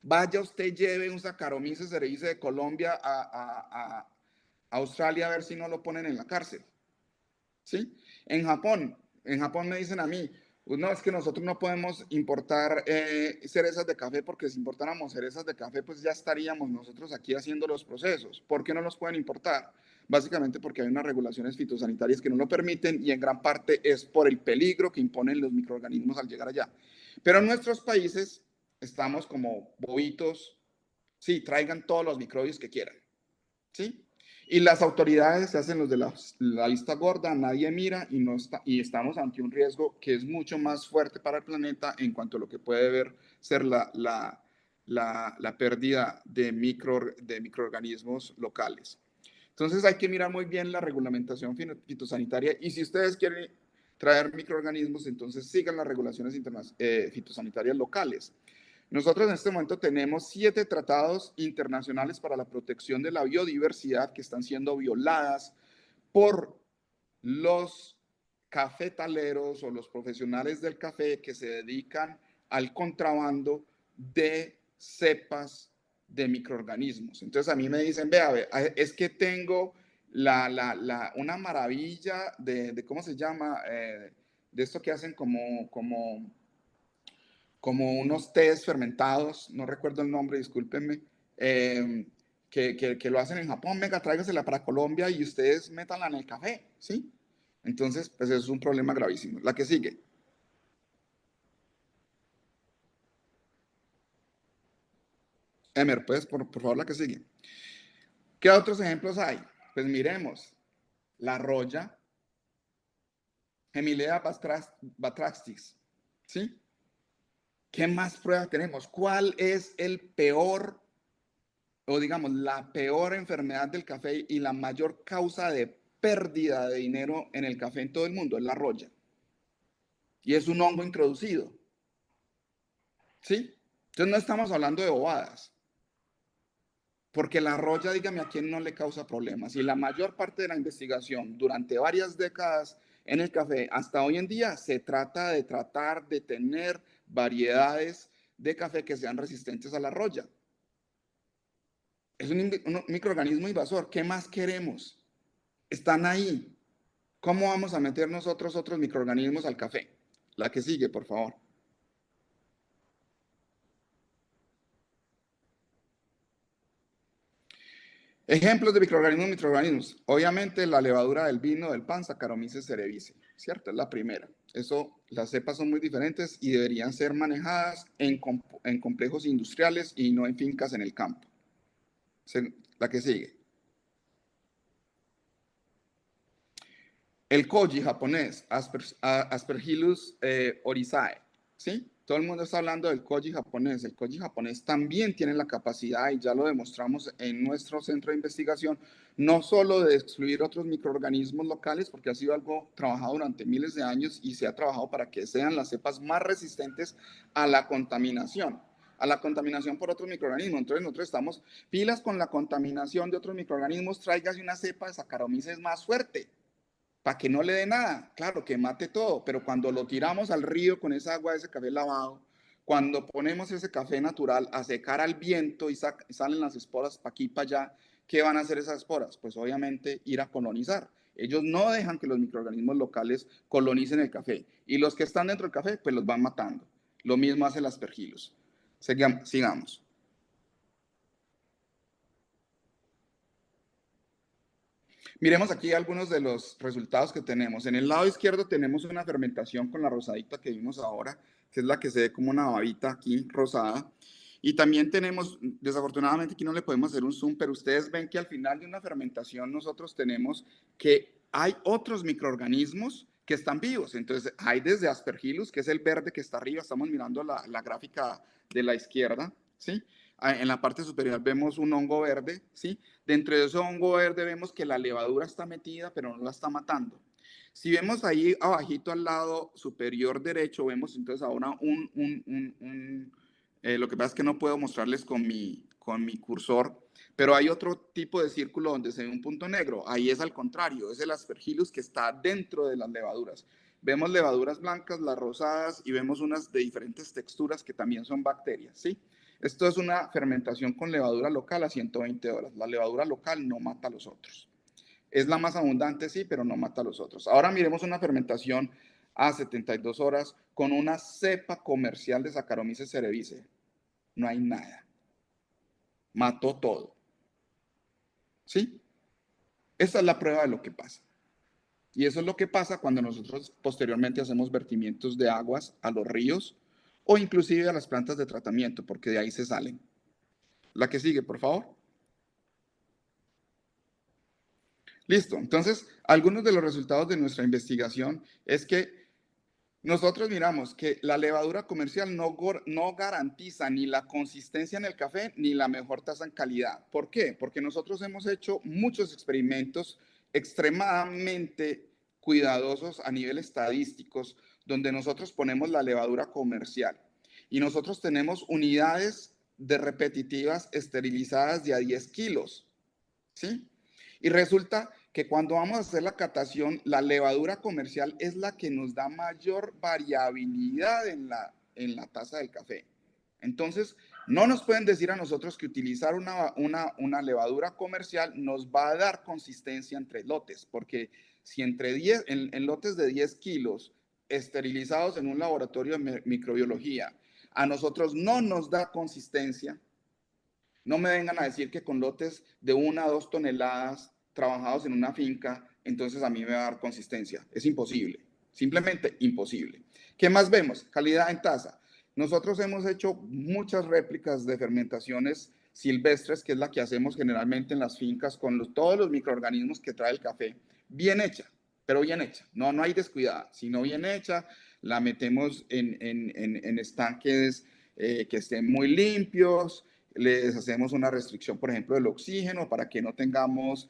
Speaker 1: Vaya usted, lleve un Saccharomyces cerevisiae de Colombia a Australia a ver si no lo ponen en la cárcel. ¿Sí? En Japón me dicen a mí, pues no, es que nosotros no podemos importar cerezas de café porque si importáramos cerezas de café, pues ya estaríamos nosotros aquí haciendo los procesos. ¿Por qué no los pueden importar? Básicamente porque hay unas regulaciones fitosanitarias que no lo permiten y en gran parte es por el peligro que imponen los microorganismos al llegar allá. Pero en nuestros países estamos como bobitos, sí, traigan todos los microbios que quieran, ¿sí? Y las autoridades se hacen los de la vista gorda, nadie mira y, no está, y estamos ante un riesgo que es mucho más fuerte para el planeta en cuanto a lo que puede ver ser la pérdida de microorganismos locales. Entonces hay que mirar muy bien la regulamentación fitosanitaria y si ustedes quieren traer microorganismos, entonces sigan las regulaciones fitosanitarias locales. Nosotros en este momento tenemos 7 tratados internacionales para la protección de la biodiversidad que están siendo violadas por los cafetaleros o los profesionales del café que se dedican al contrabando de cepas de microorganismos. Entonces a mí me dicen, vea, es que tengo una maravilla ¿cómo se llama? De esto que hacen como unos tés fermentados, no recuerdo el nombre, discúlpenme, que lo hacen en Japón, venga, tráigasela para Colombia y ustedes métanla en el café, ¿sí? Entonces, pues eso es un problema gravísimo. La que sigue. Emer, pues, por favor, la que sigue. ¿Qué otros ejemplos hay? Pues miremos. La roya, Gemilea batraxis, ¿sí? ¿Qué más pruebas tenemos? ¿Cuál es el peor o digamos, la peor enfermedad del café y la mayor causa de pérdida de dinero en el café en todo el mundo? Es la roya. Y es un hongo introducido. ¿Sí? Entonces no estamos hablando de bobadas. Porque la roya, dígame a quién no le causa problemas. Y la mayor parte de la investigación durante varias décadas en el café hasta hoy en día se trata de tratar de tener variedades de café que sean resistentes a la roya. Es un microorganismo invasor. ¿Qué más queremos? Están ahí. ¿Cómo vamos a meter nosotros otros microorganismos al café? La que sigue, por favor. Ejemplos de microorganismos. Obviamente la levadura del vino, del pan, Saccharomyces cerevisiae, ¿cierto? Es la primera. Eso, las cepas son muy diferentes y deberían ser manejadas en complejos industriales y no en fincas en el campo. La que sigue. El koji japonés, Aspergillus oryzae, ¿sí? Todo el mundo está hablando del koji japonés. El koji japonés también tiene la capacidad, y ya lo demostramos en nuestro centro de investigación, no solo de excluir otros microorganismos locales, porque ha sido algo trabajado durante miles de años y se ha trabajado para que sean las cepas más resistentes a la contaminación por otros microorganismos. Entonces nosotros estamos pilas con la contaminación de otros microorganismos, tráigase una cepa de Saccharomyces más fuerte para que no le dé nada, claro, que mate todo, pero cuando lo tiramos al río con esa agua de ese café lavado, cuando ponemos ese café natural a secar al viento y salen las esporas para aquí y para allá, ¿qué van a hacer esas esporas? Pues obviamente ir a colonizar. Ellos no dejan que los microorganismos locales colonicen el café y los que están dentro del café pues los van matando. Lo mismo hace el aspergillus. Sigamos. Miremos aquí algunos de los resultados que tenemos. En el lado izquierdo tenemos una fermentación con la rosadita que vimos ahora, que es la que se ve como una babita aquí rosada. Y también tenemos, desafortunadamente aquí no le podemos hacer un zoom, pero ustedes ven que al final de una fermentación nosotros tenemos que hay otros microorganismos que están vivos. Entonces hay desde Aspergillus, que es el verde que está arriba, estamos mirando la gráfica de la izquierda, ¿sí? En la parte superior vemos un hongo verde, ¿sí? Dentro de ese hongo verde vemos que la levadura está metida, pero no la está matando. Si vemos ahí abajito al lado superior derecho, vemos entonces ahora lo que pasa es que no puedo mostrarles con mi cursor, Pero hay otro tipo de círculo donde se ve un punto negro. Ahí es al contrario, es el Aspergillus que está dentro de las levaduras. Vemos levaduras blancas, las rosadas, y vemos unas de diferentes texturas que también son bacterias, ¿sí? Esto es una fermentación con levadura local a 120 horas. La levadura local no mata a los otros. Es la más abundante, sí, pero no mata a los otros. Ahora miremos una fermentación a 72 horas con una cepa comercial de Saccharomyces cerevisiae. No hay nada. Mató todo. ¿Sí? Esa es la prueba de lo que pasa. Y eso es lo que pasa cuando nosotros posteriormente hacemos vertimientos de aguas a los ríos o inclusive a las plantas de tratamiento, porque de ahí se salen. La que sigue, por favor. Listo. Entonces, algunos de los resultados de nuestra investigación es que nosotros miramos que la levadura comercial no garantiza ni la consistencia en el café ni la mejor tasa en calidad. ¿Por qué? Porque nosotros hemos hecho muchos experimentos extremadamente cuidadosos a nivel estadísticos, donde nosotros ponemos la levadura comercial y nosotros tenemos unidades de repetitivas esterilizadas de a 10 kilos, ¿sí? Y resulta que cuando vamos a hacer la catación, la levadura comercial es la que nos da mayor variabilidad en la taza del café. Entonces, no nos pueden decir a nosotros que utilizar una levadura comercial nos va a dar consistencia entre lotes, porque si entre 10, en lotes de 10 kilos esterilizados en un laboratorio de microbiología, a nosotros no nos da consistencia, no me vengan a decir que con lotes de 1 a 2 toneladas trabajados en una finca, entonces a mí me va a dar consistencia. Es imposible, simplemente imposible. ¿Qué más vemos? Calidad en taza. Nosotros hemos hecho muchas réplicas de fermentaciones silvestres, que es la que hacemos generalmente en las fincas con todos los microorganismos que trae el café. Bien hecha, pero bien hecha. No, no hay descuidada, sino bien hecha. La metemos en estanques que estén muy limpios, les hacemos una restricción, por ejemplo, del oxígeno para que no tengamos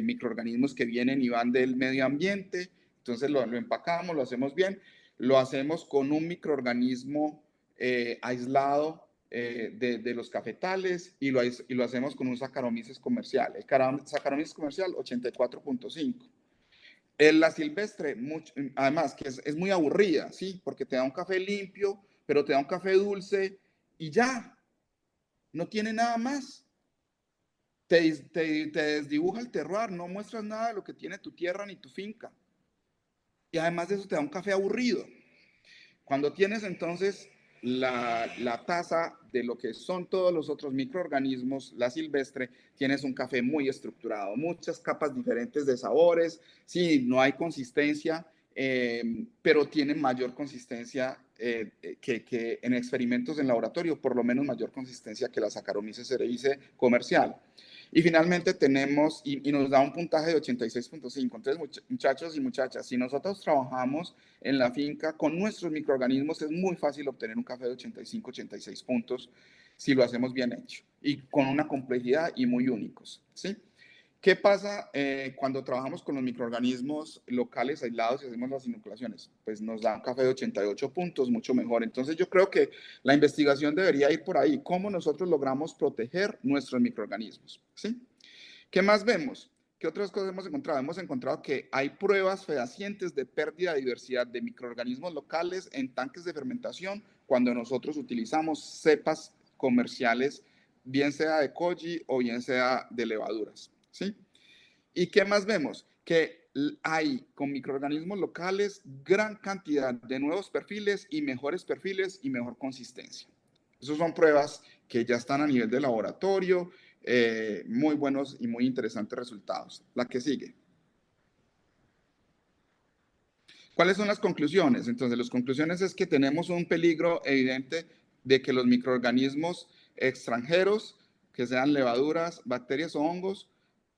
Speaker 1: microorganismos que vienen y van del medio ambiente. Entonces lo empacamos, lo hacemos bien, lo hacemos con un microorganismo aislado de los cafetales y lo hacemos con un Saccharomyces comercial. El Saccharomyces comercial 84.5. La silvestre, además, que es muy aburrida, ¿sí? Porque te da un café limpio, pero te da un café dulce y ya, no tiene nada más. Te desdibuja el terroir, no muestras nada de lo que tiene tu tierra ni tu finca. Y además de eso te da un café aburrido. Cuando tienes entonces la taza de lo que son todos los otros microorganismos, la silvestre, tienes un café muy estructurado, muchas capas diferentes de sabores. Sí, no hay consistencia, pero tiene mayor consistencia que en experimentos en laboratorio, por lo menos mayor consistencia que la Saccharomyces cerevisiae comercial. Y finalmente tenemos, y nos da un puntaje de 86.5. Entonces, muchachos y muchachas, si nosotros trabajamos en la finca con nuestros microorganismos, es muy fácil obtener un café de 85, 86 puntos si lo hacemos bien hecho y con una complejidad y muy únicos, ¿sí? ¿Qué pasa cuando trabajamos con los microorganismos locales aislados y hacemos las inoculaciones? Pues nos da un café de 88 puntos, mucho mejor. Entonces yo creo que la investigación debería ir por ahí, cómo nosotros logramos proteger nuestros microorganismos, ¿sí? ¿Qué más vemos? ¿Qué otras cosas hemos encontrado? Hemos encontrado que hay pruebas fehacientes de pérdida de diversidad de microorganismos locales en tanques de fermentación cuando nosotros utilizamos cepas comerciales, bien sea de koji o bien sea de levaduras, ¿sí? ¿Y qué más vemos? Que hay con microorganismos locales gran cantidad de nuevos perfiles y mejores perfiles y mejor consistencia. Esas son pruebas que ya están a nivel de laboratorio, muy buenos y muy interesantes resultados. La que sigue. ¿Cuáles son las conclusiones? Entonces, las conclusiones es que tenemos un peligro evidente de que los microorganismos extranjeros, que sean levaduras, bacterias o hongos,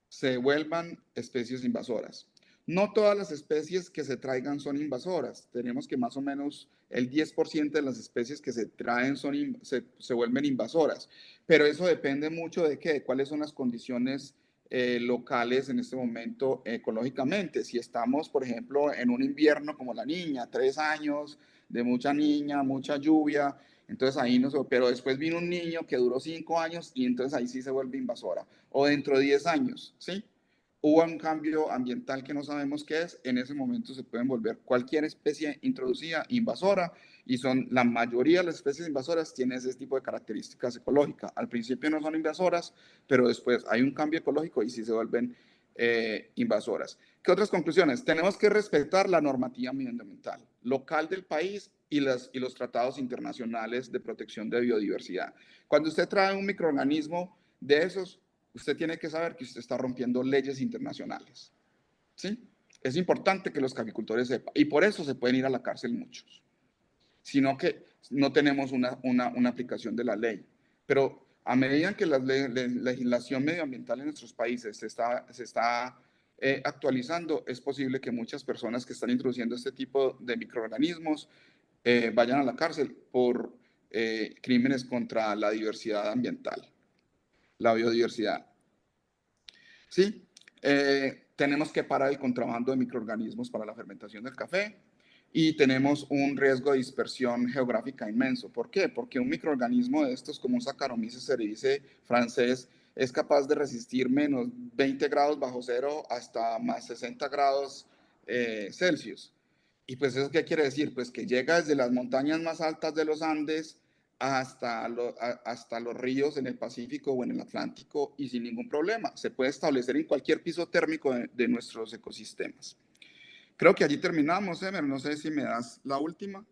Speaker 1: se vuelvan especies invasoras. No todas las especies que se traigan son invasoras. Tenemos que más o menos el 10% de las especies que se traen se vuelven invasoras. Pero eso depende mucho de qué, de cuáles son las condiciones locales en este momento ecológicamente. Si estamos, por ejemplo, en un invierno como la niña, 3 años de mucha niña, mucha lluvia, Entonces ahí no se, pero después vino un niño que duró 5 años y entonces ahí sí se vuelve invasora. O dentro de 10 años, ¿sí? Hubo un cambio ambiental que no sabemos qué es, en ese momento se pueden volver cualquier especie introducida invasora y son la mayoría de las especies invasoras tienen ese tipo de características ecológicas. Al principio no son invasoras, pero después hay un cambio ecológico y sí se vuelven invasoras. ¿Qué otras conclusiones? Tenemos que respetar la normativa medioambiental local del país y los tratados internacionales de protección de biodiversidad. Cuando usted trae un microorganismo de esos, usted tiene que saber que usted está rompiendo leyes internacionales. ¿Sí? Es importante que los caficultores sepan, y por eso se pueden ir a la cárcel muchos, sino que no tenemos una aplicación de la ley. Pero a medida que la legislación medioambiental en nuestros países se está actualizando, es posible que muchas personas que están introduciendo este tipo de microorganismos vayan a la cárcel por crímenes contra la diversidad ambiental, la biodiversidad. ¿Sí? Tenemos que parar el contrabando de microorganismos para la fermentación del café y tenemos un riesgo de dispersión geográfica inmenso. ¿Por qué? Porque un microorganismo de estos, como un Saccharomyces cerevisiae francés, es capaz de resistir menos 20 grados bajo cero hasta más 60 grados Celsius. ¿Y pues eso qué quiere decir? Pues que llega desde las montañas más altas de los Andes hasta los ríos en el Pacífico o en el Atlántico y sin ningún problema. Se puede establecer en cualquier piso térmico de nuestros ecosistemas. Creo que allí terminamos, Emer. No sé si me das la última.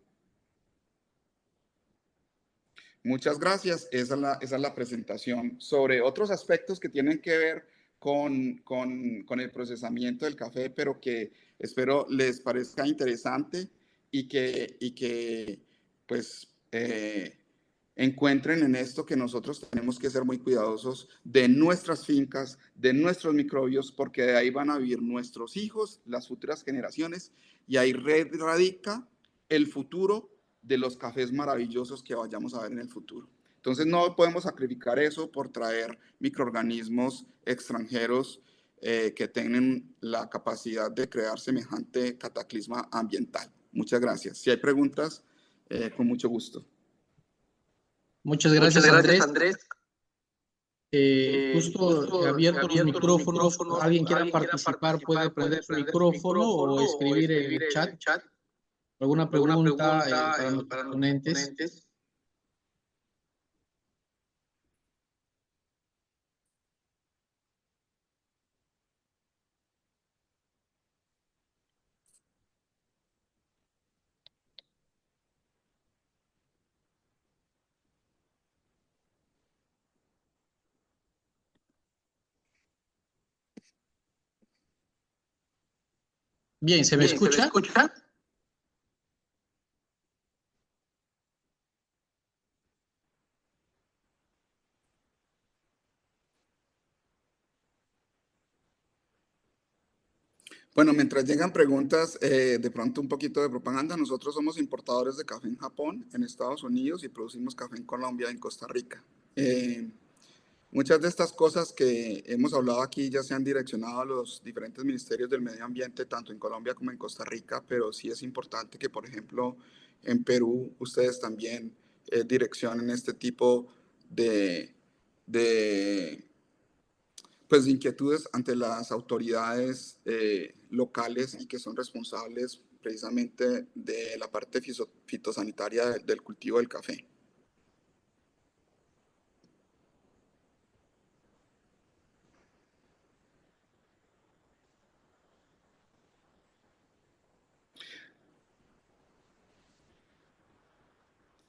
Speaker 1: Muchas gracias. Esa es la presentación sobre otros aspectos que tienen que ver con el procesamiento del café, pero que espero les parezca interesante y que pues, encuentren en esto que nosotros tenemos que ser muy cuidadosos de nuestras fincas, de nuestros microbios, porque de ahí van a vivir nuestros hijos, las futuras generaciones, y ahí radica el futuro de los cafés maravillosos que vayamos a ver en el futuro. Entonces no podemos sacrificar eso por traer microorganismos extranjeros que tienen la capacidad de crear semejante cataclisma ambiental. Muchas gracias. Si hay preguntas, con mucho gusto.
Speaker 2: Muchas
Speaker 3: Muchas
Speaker 2: gracias,
Speaker 3: gracias,
Speaker 2: Andrés.
Speaker 3: Andrés.
Speaker 2: Justo he abierto los micrófonos. Alguien quiera participar puede prender su micrófono o escribir en el chat alguna pregunta para nuestros ponentes. Bien, ¿se me escucha?
Speaker 1: Bueno, mientras llegan preguntas, de pronto un poquito de propaganda. Nosotros somos importadores de café en Japón, en Estados Unidos y producimos café en Colombia y en Costa Rica. Muchas de estas cosas que hemos hablado aquí ya se han direccionado a los diferentes ministerios del medio ambiente, tanto en Colombia como en Costa Rica, pero sí es importante que, por ejemplo, en Perú ustedes también direccionen este tipo de, de pues, inquietudes ante las autoridades locales y que son responsables precisamente de la parte fitosanitaria del cultivo del café.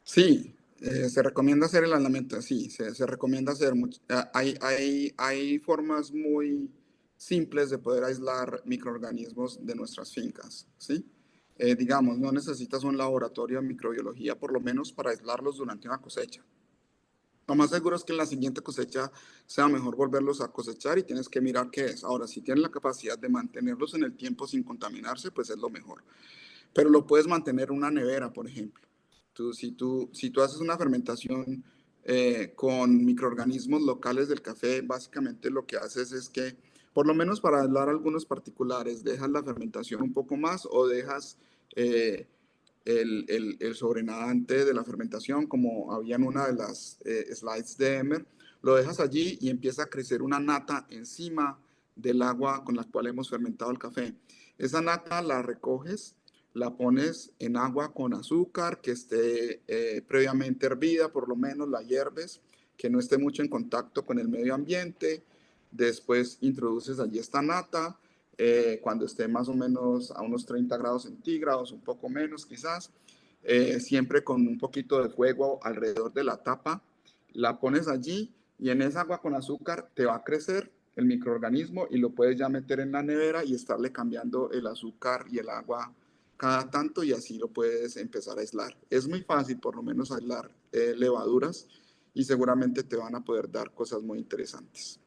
Speaker 1: Sí, se recomienda hacer el aislamiento, sí, se recomienda hacer, hay formas muy simples de poder aislar microorganismos de nuestras fincas, ¿sí? Digamos, no necesitas un laboratorio de microbiología, por lo menos para aislarlos durante una cosecha. Lo más seguro es que en la siguiente cosecha sea mejor volverlos a cosechar y tienes que mirar qué es. Ahora, si tienes la capacidad de mantenerlos en el tiempo sin contaminarse, pues es lo mejor. Pero lo puedes mantener en una nevera, por ejemplo. Si tú haces una fermentación con microorganismos locales del café, básicamente lo que haces es que, por lo menos para aislar algunos particulares, dejas la fermentación un poco más o dejas el sobrenadante de la fermentación, como había en una de las slides de Emer, lo dejas allí y empieza a crecer una nata encima del agua con la cual hemos fermentado el café. Esa nata la recoges, la pones en agua con azúcar que esté previamente hervida, por lo menos la hierves, que no esté mucho en contacto con el medio ambiente. Después introduces allí esta nata, cuando esté más o menos a unos 30 grados centígrados, un poco menos quizás, siempre con un poquito de fuego alrededor de la tapa, la pones allí y en esa agua con azúcar te va a crecer el microorganismo y lo puedes ya meter en la nevera y estarle cambiando el azúcar y el agua cada tanto y así lo puedes empezar a aislar. Es muy fácil por lo menos aislar levaduras y seguramente te van a poder dar cosas muy interesantes.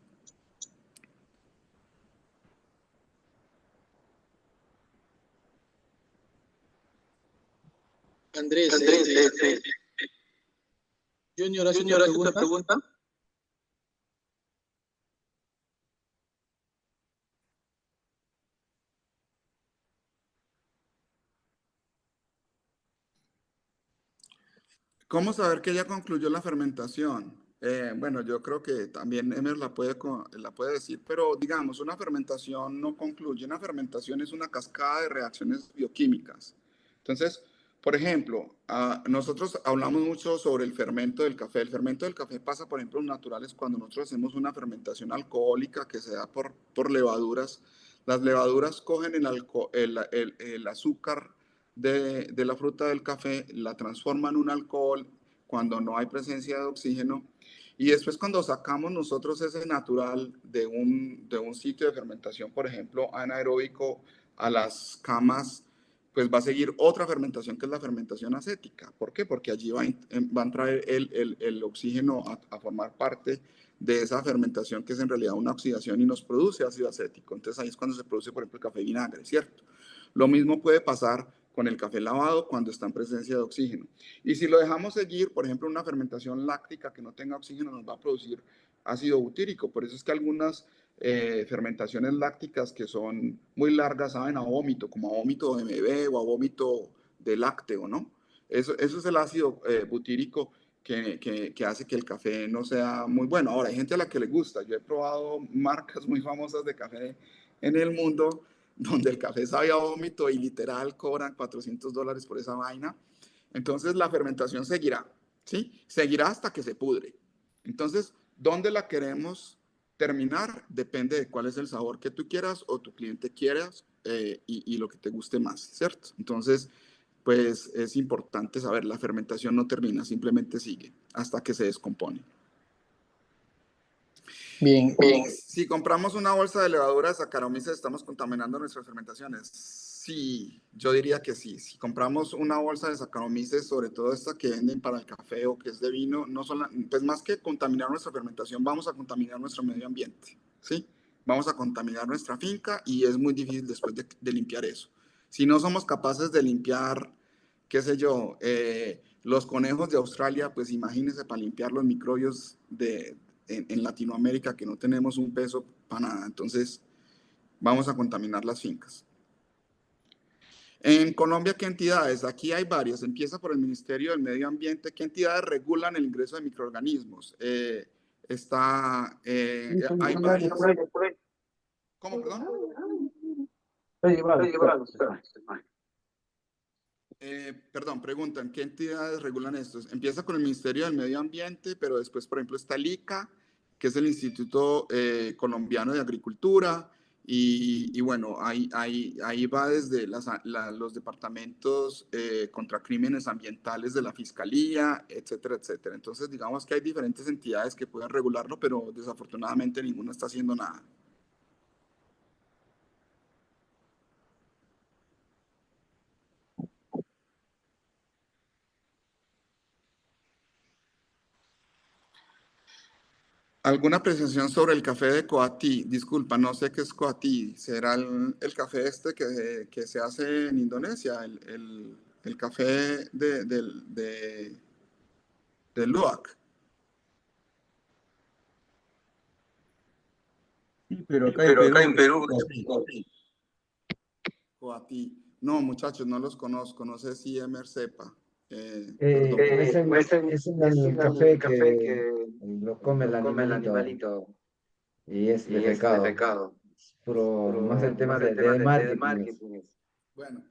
Speaker 2: Andrés, Junior, ¿hace otra pregunta?
Speaker 1: ¿Cómo saber que ya concluyó la fermentación? Bueno, yo creo que también Emer la puede decir, pero digamos, una fermentación no concluye. Una fermentación es una cascada de reacciones bioquímicas. Entonces, por ejemplo, nosotros hablamos mucho sobre el fermento del café. El fermento del café pasa, por ejemplo, en naturales cuando nosotros hacemos una fermentación alcohólica que se da por levaduras. Las levaduras cogen el azúcar de la fruta del café, la transforma en un alcohol cuando no hay presencia de oxígeno. Y después cuando sacamos nosotros ese natural de un sitio de fermentación, por ejemplo, anaeróbico, a las camas, pues va a seguir otra fermentación que es la fermentación acética. ¿Por qué? Porque allí va a entrar el oxígeno a formar parte de esa fermentación que es en realidad una oxidación y nos produce ácido acético. Entonces ahí es cuando se produce, por ejemplo, el café vinagre, ¿cierto? Lo mismo puede pasar con el café lavado cuando está en presencia de oxígeno. Y si lo dejamos seguir, por ejemplo, una fermentación láctica que no tenga oxígeno nos va a producir ácido butírico. Por eso es que algunas fermentaciones lácticas que son muy largas saben a vómito, como a vómito de bebé o a vómito de lácteo, ¿no? Eso es el ácido butírico que hace que el café no sea muy bueno. Ahora, hay gente a la que le gusta. Yo he probado marcas muy famosas de café en el mundo donde el café sabe a vómito y literal cobran $400 por esa vaina. Entonces la fermentación seguirá, ¿sí? Seguirá hasta que se pudre. Entonces, ¿dónde la queremos terminar? Depende de cuál es el sabor que tú quieras o tu cliente quieras y lo que te guste más, ¿cierto? Entonces, pues es importante saber, la fermentación no termina, simplemente sigue hasta que se descompone.
Speaker 2: Bien.
Speaker 1: Si compramos una bolsa de levadura de Saccharomyces, ¿estamos contaminando nuestras fermentaciones? Sí, yo diría que sí. Si compramos una bolsa de Saccharomyces, sobre todo esta que venden para el café o que es de vino, no solo, pues más que contaminar nuestra fermentación, vamos a contaminar nuestro medio ambiente, ¿sí? Vamos a contaminar nuestra finca y es muy difícil después de limpiar eso. Si no somos capaces de limpiar, qué sé yo, los conejos de Australia, pues imagínense para limpiar los microbios en Latinoamérica que no tenemos un peso para nada. Entonces, vamos a contaminar las fincas. En Colombia, ¿qué entidades? Aquí hay varias. Empieza por el Ministerio del Medio Ambiente. ¿Qué entidades regulan el ingreso de microorganismos? Hay varias. ¿Cómo, perdón? Perdón, preguntan, ¿qué entidades regulan esto? Empieza con el Ministerio del Medio Ambiente, pero después, por ejemplo, está el ICA, que es el Instituto Colombiano de Agricultura, y bueno, ahí va desde los departamentos contra crímenes ambientales de la Fiscalía, etcétera, etcétera. Entonces, digamos que hay diferentes entidades que pueden regularlo, pero desafortunadamente ninguna está haciendo nada. ¿Alguna apreciación sobre el café de Coatí? Disculpa, no sé qué es Coatí. ¿Será el café este que se hace en Indonesia? El café de Luwak.
Speaker 3: Sí, pero acá en
Speaker 1: Pero acá
Speaker 3: Perú,
Speaker 1: en Perú,
Speaker 3: así.
Speaker 1: Coatí. No, muchachos, no los conozco, no sé si Emer sepa.
Speaker 3: Eh,
Speaker 1: Perdón.
Speaker 3: es el,
Speaker 4: Pues
Speaker 3: es el
Speaker 4: el
Speaker 3: café
Speaker 4: café
Speaker 3: que
Speaker 4: que
Speaker 3: lo come el
Speaker 4: come el
Speaker 3: animalito
Speaker 4: animalito
Speaker 3: y es
Speaker 4: y es de
Speaker 3: defecado.
Speaker 4: pecado.
Speaker 3: Puro, más
Speaker 4: Puro,
Speaker 3: en temas
Speaker 4: más el tema
Speaker 3: de
Speaker 4: de
Speaker 3: marketing.
Speaker 4: marketing.
Speaker 1: Bueno,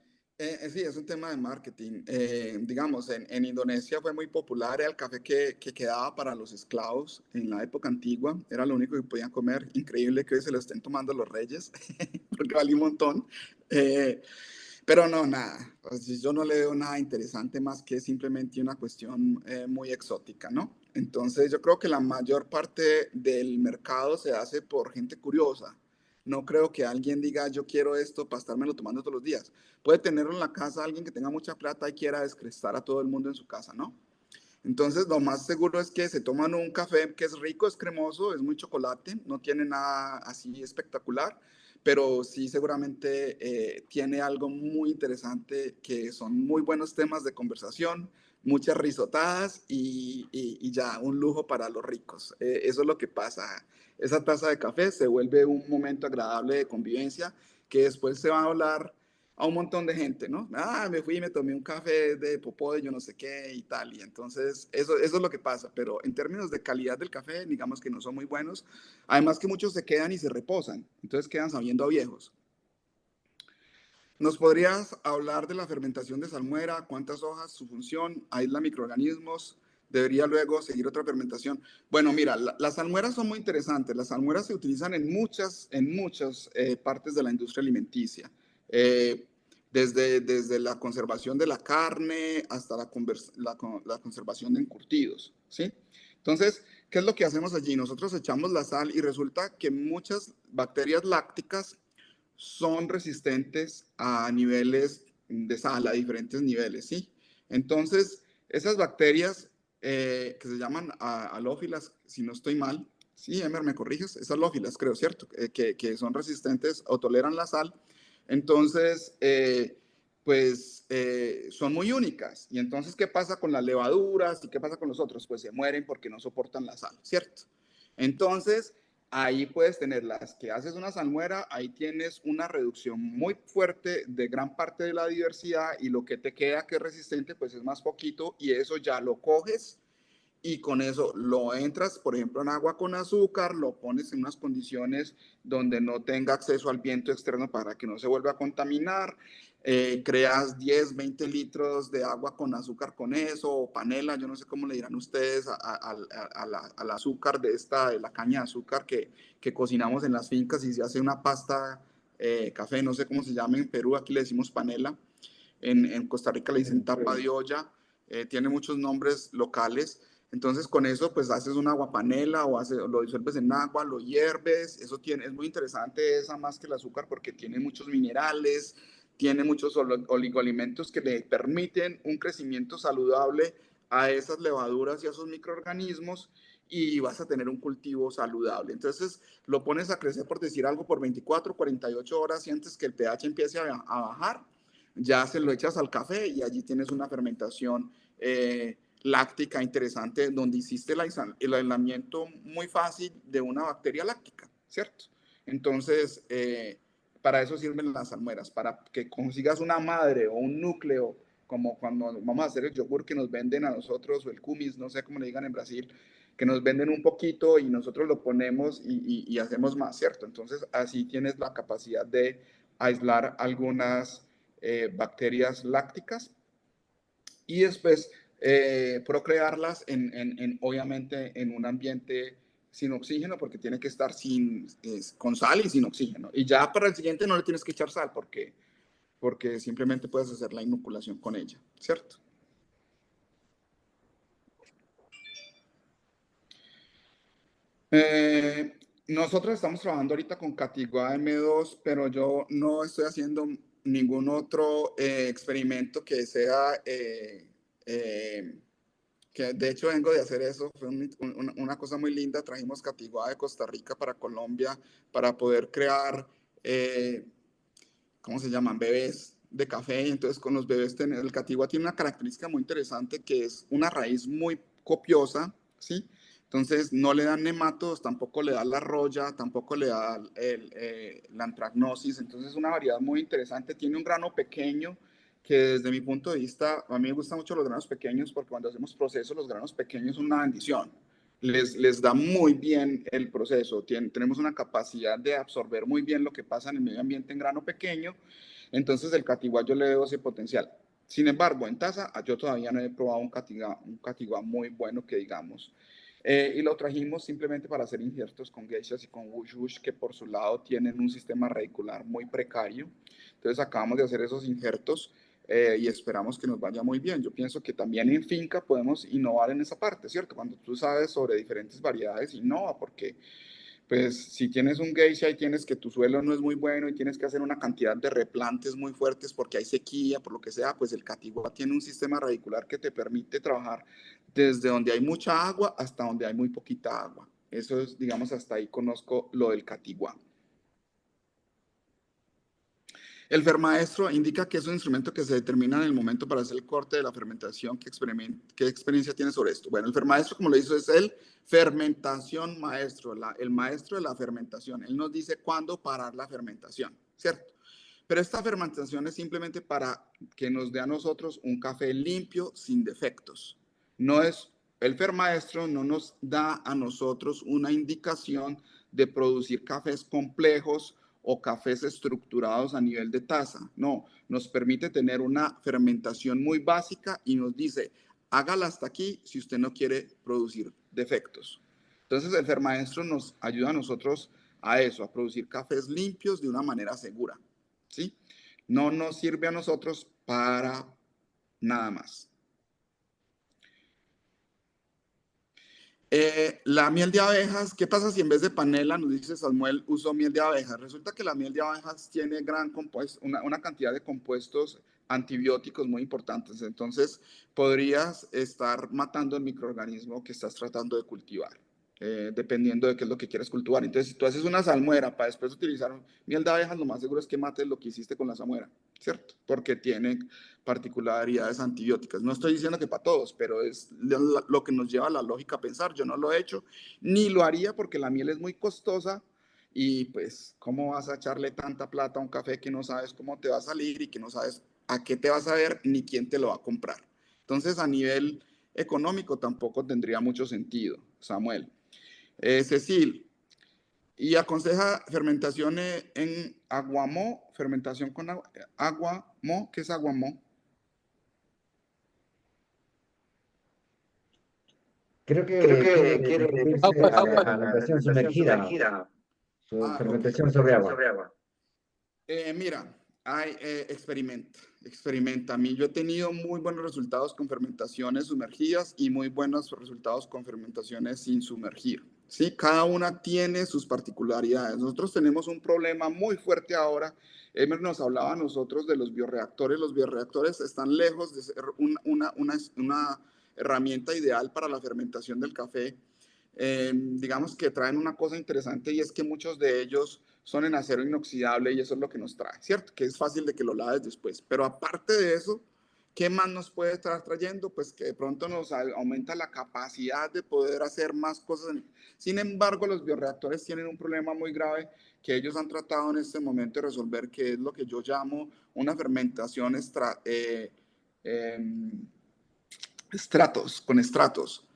Speaker 1: sí, es un tema de marketing. Digamos, en Indonesia fue muy popular el café que quedaba para los esclavos en la época antigua. Era lo único que podían comer. Increíble que hoy se lo estén tomando los reyes, porque valía un montón. Eh, pero no, nada. O sea, yo no le veo nada interesante más que simplemente una cuestión muy exótica, ¿no? Entonces, yo creo que la mayor parte del mercado se hace por gente curiosa. No creo que alguien diga, yo quiero esto para estármelo tomando todos los días. Puede tenerlo en la casa alguien que tenga mucha plata y quiera descrestar a todo el mundo en su casa, ¿no? Entonces, lo más seguro es que se toman un café que es rico, es cremoso, es muy chocolate, no tiene nada así espectacular, pero sí seguramente tiene algo muy interesante que son muy buenos temas de conversación, muchas risotadas y ya, un lujo para los ricos. Eso es lo que pasa. Esa taza de café se vuelve un momento agradable de convivencia que después se va a hablar a un montón de gente, ¿no? Ah, me fui y me tomé un café de popó de yo no sé qué y tal. Y entonces, eso es lo que pasa. Pero en términos de calidad del café, digamos que no son muy buenos. Además que muchos se quedan y se reposan. Entonces quedan sabiendo a viejos. ¿Nos podrías hablar de la fermentación de salmuera? ¿Cuántas hojas? ¿Su función? ¿Aísla microorganismos? ¿Debería luego seguir otra fermentación? Bueno, mira, las salmueras son muy interesantes. Las salmueras se utilizan en muchas partes de la industria alimenticia. Eh, desde la conservación de la carne hasta la conservación de encurtidos, ¿sí? Entonces, ¿qué es lo que hacemos allí? Nosotros echamos la sal y resulta que muchas bacterias lácticas son resistentes a niveles de sal, a diferentes niveles, ¿sí? Entonces, esas bacterias que se llaman halófilas, si no estoy mal, sí, Emer, me corriges, es halófilas, creo, ¿cierto? Que son resistentes o toleran la sal. Entonces, son muy únicas. Y entonces, ¿qué pasa con las levaduras y qué pasa con los otros? Pues se mueren porque no soportan la sal, ¿cierto? Entonces, ahí puedes tener las que haces una salmuera, ahí tienes una reducción muy fuerte de gran parte de la diversidad y lo que te queda que es resistente pues es más poquito y eso ya lo coges y con eso lo entras, por ejemplo, en agua con azúcar, lo pones en unas condiciones donde no tenga acceso al viento externo para que no se vuelva a contaminar, creas 10, 20 litros de agua con azúcar con eso, o panela, yo no sé cómo le dirán ustedes al azúcar de la caña de azúcar que cocinamos en las fincas y se hace una pasta café, no sé cómo se llama en Perú, aquí le decimos panela, en Costa Rica le dicen tapa de olla, tiene muchos nombres locales. Entonces con eso pues haces una aguapanela o lo disuelves en agua, lo hierves, es muy interesante esa más que el azúcar porque tiene muchos minerales, tiene muchos oligoelementos que le permiten un crecimiento saludable a esas levaduras y a esos microorganismos y vas a tener un cultivo saludable. Entonces lo pones a crecer por decir algo por 24, 48 horas y antes que el pH empiece a bajar, ya se lo echas al café y allí tienes una fermentación láctica interesante donde hiciste el aislamiento muy fácil de una bacteria láctica, ¿cierto? Entonces, para eso sirven las salmueras, para que consigas una madre o un núcleo, como cuando vamos a hacer el yogur que nos venden a nosotros, o el kumis, no sé cómo le digan en Brasil, que nos venden un poquito y nosotros lo ponemos y hacemos más, ¿cierto? Entonces, así tienes la capacidad de aislar algunas bacterias lácticas y después procrearlas obviamente en un ambiente sin oxígeno porque tiene que estar con sal y sin oxígeno. Y ya para el siguiente no le tienes que echar sal porque simplemente puedes hacer la inoculación con ella, ¿cierto? Nosotros estamos trabajando ahorita con Catigua M2, pero yo no estoy haciendo ningún otro experimento que sea que de hecho vengo de hacer eso, fue una cosa muy linda, trajimos Catigua de Costa Rica para Colombia para poder crear, ¿cómo se llaman? Bebés de café, entonces con los bebés, el Catigua tiene una característica muy interesante que es una raíz muy copiosa, ¿sí? Entonces, no le dan nematodos, tampoco le da la roya, tampoco le da la antracnosis. Entonces, es una variedad muy interesante. Tiene un grano pequeño que desde mi punto de vista, a mí me gustan mucho los granos pequeños porque cuando hacemos procesos, los granos pequeños son una bendición. Les da muy bien el proceso. Tenemos una capacidad de absorber muy bien lo que pasa en el medio ambiente en grano pequeño. Entonces, el catiguá yo le veo ese potencial. Sin embargo, en taza, yo todavía no he probado un catiguá muy bueno que digamos. Y lo trajimos simplemente para hacer injertos con geishas y con wush wush, que por su lado tienen un sistema radicular muy precario. Entonces acabamos de hacer esos injertos y esperamos que nos vaya muy bien. Yo pienso que también en finca podemos innovar en esa parte, ¿cierto? Cuando tú sabes sobre diferentes variedades, innova, porque pues si tienes un geisha y tienes que tu suelo no es muy bueno y tienes que hacer una cantidad de replantes muy fuertes porque hay sequía, por lo que sea, pues el catiguá tiene un sistema radicular que te permite trabajar desde donde hay mucha agua hasta donde hay muy poquita agua. Eso es, digamos, hasta ahí conozco lo del catiguá. El fermaestro indica que es un instrumento que se determina en el momento para hacer el corte de la fermentación. ¿Qué experiencia tiene sobre esto? Bueno, el fermaestro, como le dice, es el fermentación maestro, el maestro de la fermentación. Él nos dice cuándo parar la fermentación, ¿cierto? Pero esta fermentación es simplemente para que nos dé a nosotros un café limpio, sin defectos. No es, el fermaestro no nos da a nosotros una indicación de producir cafés complejos o cafés estructurados a nivel de taza. No, nos permite tener una fermentación muy básica y nos dice, hágala hasta aquí si usted no quiere producir defectos. Entonces el fermaestro nos ayuda a nosotros a eso, a producir cafés limpios de una manera segura, ¿sí? No nos sirve a nosotros para nada más. La miel de abejas, ¿qué pasa si en vez de panela, nos dice Samuel, uso miel de abejas? Resulta que la miel de abejas tiene una cantidad de compuestos antibióticos muy importantes. Entonces, podrías estar matando el microorganismo que estás tratando de cultivar, dependiendo de qué es lo que quieres cultivar. Entonces, si tú haces una salmuera para después utilizar miel de abejas, lo más seguro es que mates lo que hiciste con la salmuera, ¿cierto? Porque tiene particularidades antibióticas. No estoy diciendo que para todos, pero es lo que nos lleva a la lógica a pensar. Yo no lo he hecho, ni lo haría porque la miel es muy costosa y pues, ¿cómo vas a echarle tanta plata a un café que no sabes cómo te va a salir y que no sabes a qué te vas a ver ni quién te lo va a comprar? Entonces, a nivel económico tampoco tendría mucho sentido, Samuel. Cecil, y aconseja fermentación en aguamó, fermentación con aguamó. ¿Qué es aguamó?
Speaker 3: Creo que quiere referirse a la
Speaker 2: Agua.
Speaker 3: fermentación sumergida, su
Speaker 1: Ok.
Speaker 3: fermentación sobre agua.
Speaker 1: Mira, experimenta. A mí yo he tenido muy buenos resultados con fermentaciones sumergidas y muy buenos resultados con fermentaciones sin sumergir. ¿Sí? Cada una tiene sus particularidades. Nosotros tenemos un problema muy fuerte ahora. Emer nos hablaba a nosotros de los bioreactores. Los bioreactores están lejos de ser una herramienta ideal para la fermentación del café. Digamos que traen una cosa interesante y es que muchos de ellos son en acero inoxidable y eso es lo que nos trae, ¿cierto? Que es fácil de que lo laves después. Pero aparte de eso, ¿qué más nos puede estar trayendo? Pues que de pronto nos aumenta la capacidad de poder hacer más cosas. Sin embargo, los bioreactores tienen un problema muy grave que ellos han tratado en este momento de resolver, que es lo que yo llamo una fermentación con estratos.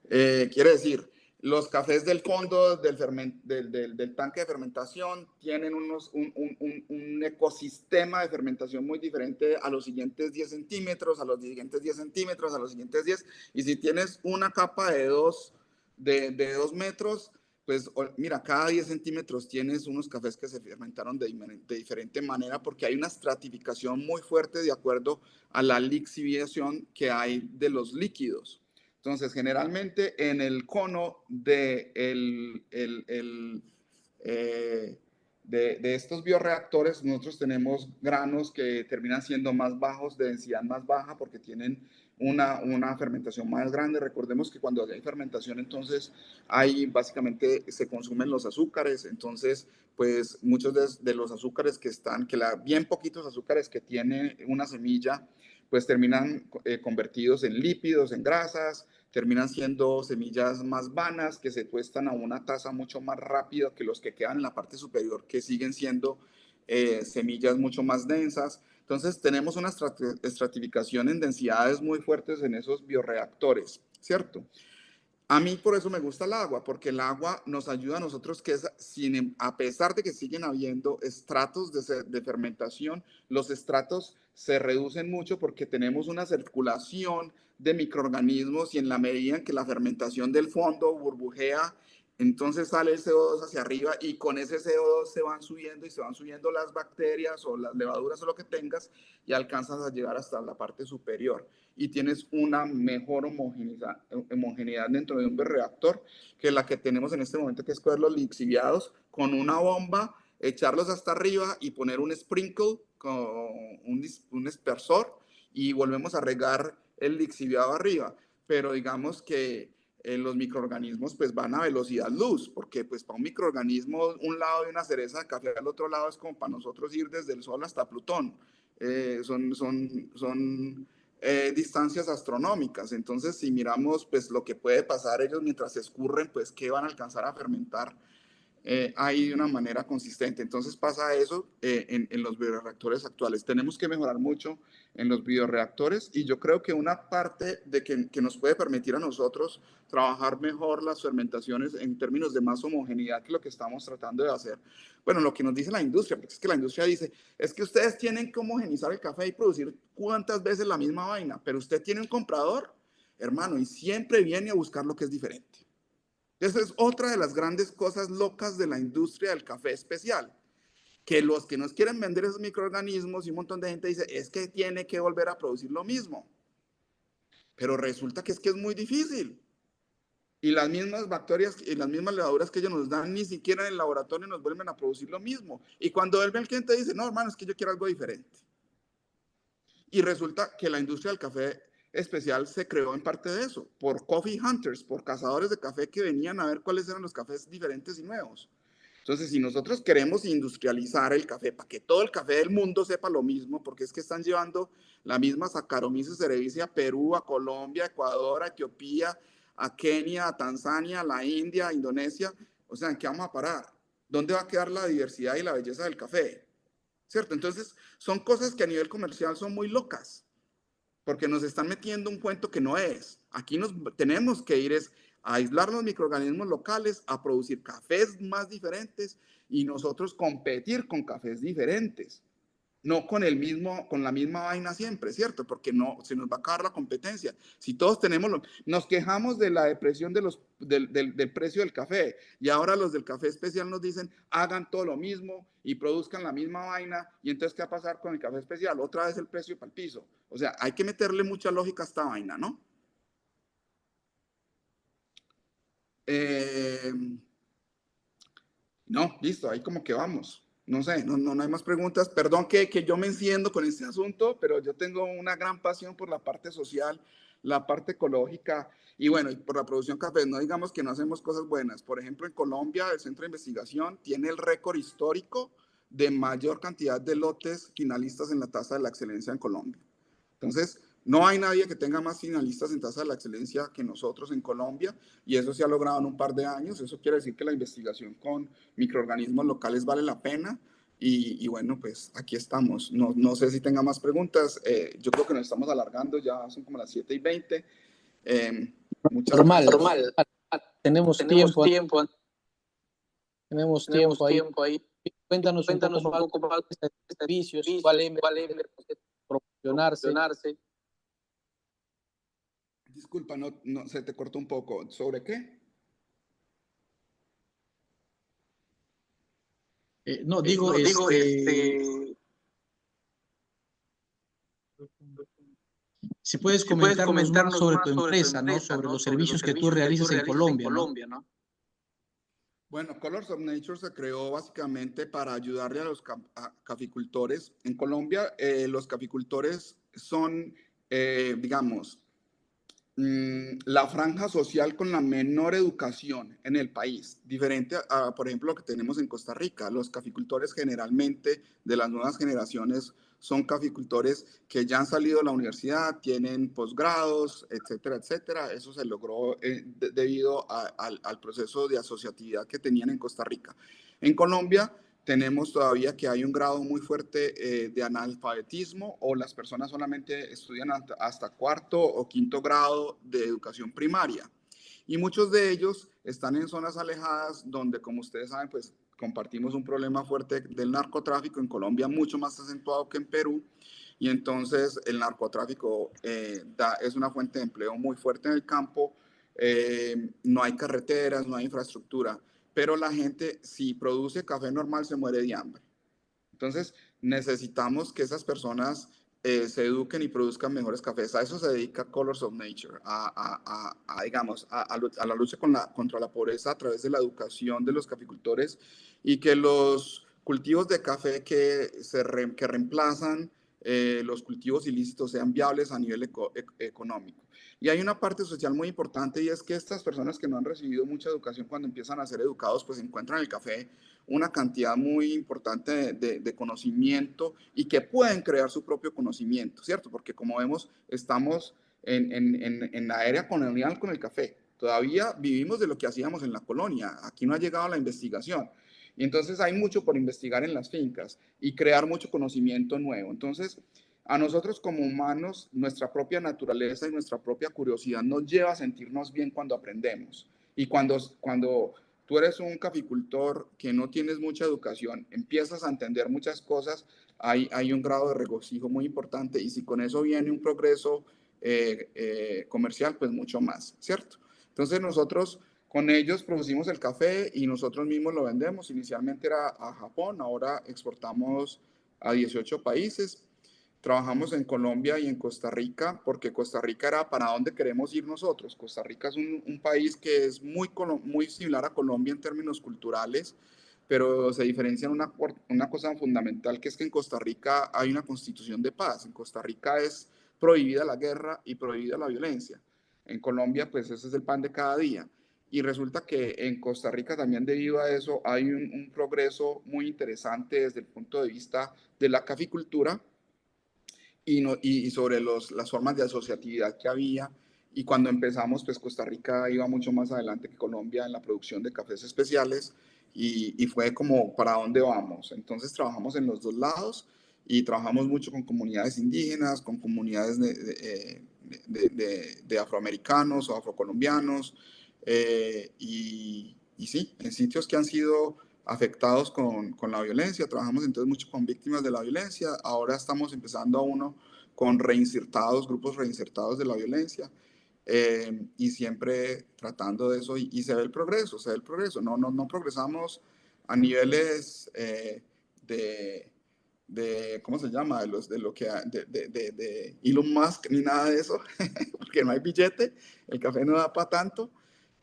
Speaker 1: Quiere decir, los cafés del fondo del tanque de fermentación tienen un ecosistema de fermentación muy diferente a los siguientes 10 centímetros, a los siguientes 10 centímetros, a los siguientes 10. Y si tienes una capa de 2 metros, pues mira, cada 10 centímetros tienes unos cafés que se fermentaron de diferente manera porque hay una estratificación muy fuerte de acuerdo a la lixiviación que hay de los líquidos. Entonces, generalmente en el cono de estos bioreactores, nosotros tenemos granos que terminan siendo más bajos, de densidad más baja, porque tienen una fermentación más grande. Recordemos que cuando hay fermentación, entonces básicamente se consumen los azúcares. Entonces, pues muchos de los azúcares bien poquitos azúcares que tiene una semilla, pues terminan convertidos en lípidos, en grasas, terminan siendo semillas más vanas que se tuestan a una tasa mucho más rápida que los que quedan en la parte superior, que siguen siendo semillas mucho más densas. Entonces tenemos una estratificación en densidades muy fuertes en esos bioreactores, ¿cierto? A mí por eso me gusta el agua, porque el agua nos ayuda a nosotros que a pesar de que siguen habiendo estratos de fermentación, los estratos se reducen mucho porque tenemos una circulación de microorganismos y en la medida en que la fermentación del fondo burbujea, entonces sale el CO2 hacia arriba y con ese CO2 se van subiendo y se van subiendo las bacterias o las levaduras o lo que tengas y alcanzas a llegar hasta la parte superior y tienes una mejor homogeneidad dentro de un bioreactor que la que tenemos en este momento, que es coger los lixiviados con una bomba, echarlos hasta arriba y poner un sprinkle con un dispersor y volvemos a regar el lixiviado arriba. Pero digamos que los microorganismos pues van a velocidad luz, porque pues para un microorganismo un lado de una cereza de café al otro lado es como para nosotros ir desde el Sol hasta Plutón. Son distancias astronómicas. Entonces, si miramos pues lo que puede pasar ellos mientras se escurren, pues qué van a alcanzar a fermentar ahí de una manera consistente. Entonces pasa eso en los bioreactores actuales. Tenemos que mejorar mucho en los bioreactores y yo creo que una parte de que nos puede permitir a nosotros trabajar mejor las fermentaciones en términos de más homogeneidad que lo que estamos tratando de hacer. Bueno, lo que nos dice la industria, porque es que la industria dice, es que ustedes tienen que homogenizar el café y producir cuántas veces la misma vaina, pero usted tiene un comprador, hermano, y siempre viene a buscar lo que es diferente. Esa es otra de las grandes cosas locas de la industria del café especial, que los que nos quieren vender esos microorganismos y un montón de gente dice, es que tiene que volver a producir lo mismo. Pero resulta que es muy difícil. Y las mismas bacterias y las mismas levaduras que ellos nos dan, ni siquiera en el laboratorio nos vuelven a producir lo mismo. Y cuando vuelve el cliente dice, no, hermano, es que yo quiero algo diferente. Y resulta que la industria del café especial se creó en parte de eso, por coffee hunters, por cazadores de café que venían a ver cuáles eran los cafés diferentes y nuevos. Entonces, si nosotros queremos industrializar el café para que todo el café del mundo sepa lo mismo, porque es que están llevando la misma Saccharomyces cerevisiae a Perú, a Colombia, a Ecuador, a Etiopía, a Kenia, a Tanzania, a la India, a Indonesia, o sea, ¿en qué vamos a parar? ¿Dónde va a quedar la diversidad y la belleza del café? ¿Cierto? Entonces, son cosas que a nivel comercial son muy locas, porque nos están metiendo un cuento que no es. Aquí nos tenemos que ir a aislar los microorganismos locales, a producir cafés más diferentes y nosotros competir con cafés diferentes. No con con la misma vaina siempre, ¿cierto? Porque no, se nos va a acabar la competencia. Si todos nos quejamos de la depresión del precio del café y ahora los del café especial nos dicen hagan todo lo mismo y produzcan la misma vaina y entonces ¿qué va a pasar con el café especial? Otra vez el precio para el piso. O sea, hay que meterle mucha lógica a esta vaina, ¿no? No, listo, ahí como que vamos. No sé, no hay más preguntas. Perdón que yo me enciendo con este asunto, pero yo tengo una gran pasión por la parte social, la parte ecológica y bueno, y por la producción de café. No digamos que no hacemos cosas buenas. Por ejemplo, en Colombia, el Centro de Investigación tiene el récord histórico de mayor cantidad de lotes finalistas en la tasa de la excelencia en Colombia. Entonces, no hay nadie que tenga más finalistas en tasa de la excelencia que nosotros en Colombia y eso se ha logrado en un par de años. Eso quiere decir que la investigación con microorganismos locales vale la pena y bueno, pues aquí estamos. No sé si tenga más preguntas. Yo creo que nos estamos alargando, ya son como las 7:20. Muchas
Speaker 2: Normal,
Speaker 1: gracias.
Speaker 2: normal. Tenemos tiempo. Tenemos tiempo ahí. Cuéntanos un poco más de servicios, cuál es proporcionarse.
Speaker 1: Disculpa, no, se te cortó un poco. ¿Sobre qué?
Speaker 2: Si puedes comentarnos más sobre tu empresa, ¿no? Sobre los servicios que tú realizas en Colombia, ¿no?
Speaker 1: Bueno, Colors of Nature se creó básicamente para ayudarle a los caficultores. En Colombia, los caficultores son, digamos, la franja social con la menor educación en el país, diferente a, por ejemplo, lo que tenemos en Costa Rica. Los caficultores generalmente de las nuevas generaciones son caficultores que ya han salido de la universidad, tienen posgrados, etcétera, etcétera. Eso se logró debido al proceso de asociatividad que tenían en Costa Rica. En Colombia tenemos todavía que hay un grado muy fuerte de analfabetismo, o las personas solamente estudian hasta cuarto o quinto grado de educación primaria. Y muchos de ellos están en zonas alejadas donde, como ustedes saben, pues compartimos un problema fuerte del narcotráfico en Colombia, mucho más acentuado que en Perú. Y entonces el narcotráfico es una fuente de empleo muy fuerte en el campo. No hay carreteras, no hay infraestructura, pero la gente, si produce café normal, se muere de hambre. Entonces necesitamos que esas personas se eduquen y produzcan mejores cafés. A eso se dedica Colors of Nature, digamos, a la lucha contra la pobreza a través de la educación de los caficultores, y que los cultivos de café que reemplazan los cultivos ilícitos sean viables a nivel económico. Y hay una parte social muy importante, y es que estas personas que no han recibido mucha educación, cuando empiezan a ser educados, pues encuentran el café una cantidad muy importante de conocimiento, y que pueden crear su propio conocimiento, ¿cierto? Porque como vemos, estamos en la era colonial con el café. Todavía vivimos de lo que hacíamos en la colonia. Aquí no ha llegado la investigación. Y entonces hay mucho por investigar en las fincas y crear mucho conocimiento nuevo. Entonces, a nosotros como humanos, nuestra propia naturaleza y nuestra propia curiosidad nos lleva a sentirnos bien cuando aprendemos. Y cuando tú eres un caficultor que no tienes mucha educación, empiezas a entender muchas cosas, hay un grado de regocijo muy importante, y si con eso viene un progreso comercial, pues mucho más, ¿cierto? Entonces nosotros con ellos producimos el café y nosotros mismos lo vendemos. Inicialmente era a Japón, ahora exportamos a 18 países. Trabajamos en Colombia y en Costa Rica, porque Costa Rica era para dónde queremos ir nosotros. Costa Rica es un país que es muy similar a Colombia en términos culturales, pero se diferencia en una cosa fundamental, que es que en Costa Rica hay una constitución de paz. En Costa Rica es prohibida la guerra y prohibida la violencia. En Colombia, pues ese es el pan de cada día. Y resulta que en Costa Rica también, debido a eso, hay un progreso muy interesante desde el punto de vista de la caficultura, y sobre las formas de asociatividad que había. Y cuando empezamos, pues Costa Rica iba mucho más adelante que Colombia en la producción de cafés especiales, y fue como, ¿para dónde vamos? Entonces trabajamos en los dos lados, y trabajamos mucho con comunidades indígenas, con comunidades de afroamericanos o afrocolombianos, y sí, en sitios que han sido afectados con la violencia. Trabajamos entonces mucho con víctimas de la violencia. Ahora estamos empezando a uno con grupos reinsertados de la violencia, y siempre tratando de eso, y se ve el progreso, se ve el progreso. No progresamos a niveles ¿cómo se llama? De Elon Musk ni nada de eso, porque no hay billete, el café no da para tanto,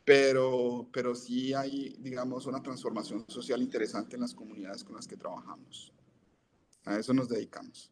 Speaker 1: pero sí hay, digamos, una transformación social interesante en las comunidades con las que trabajamos. A eso nos dedicamos.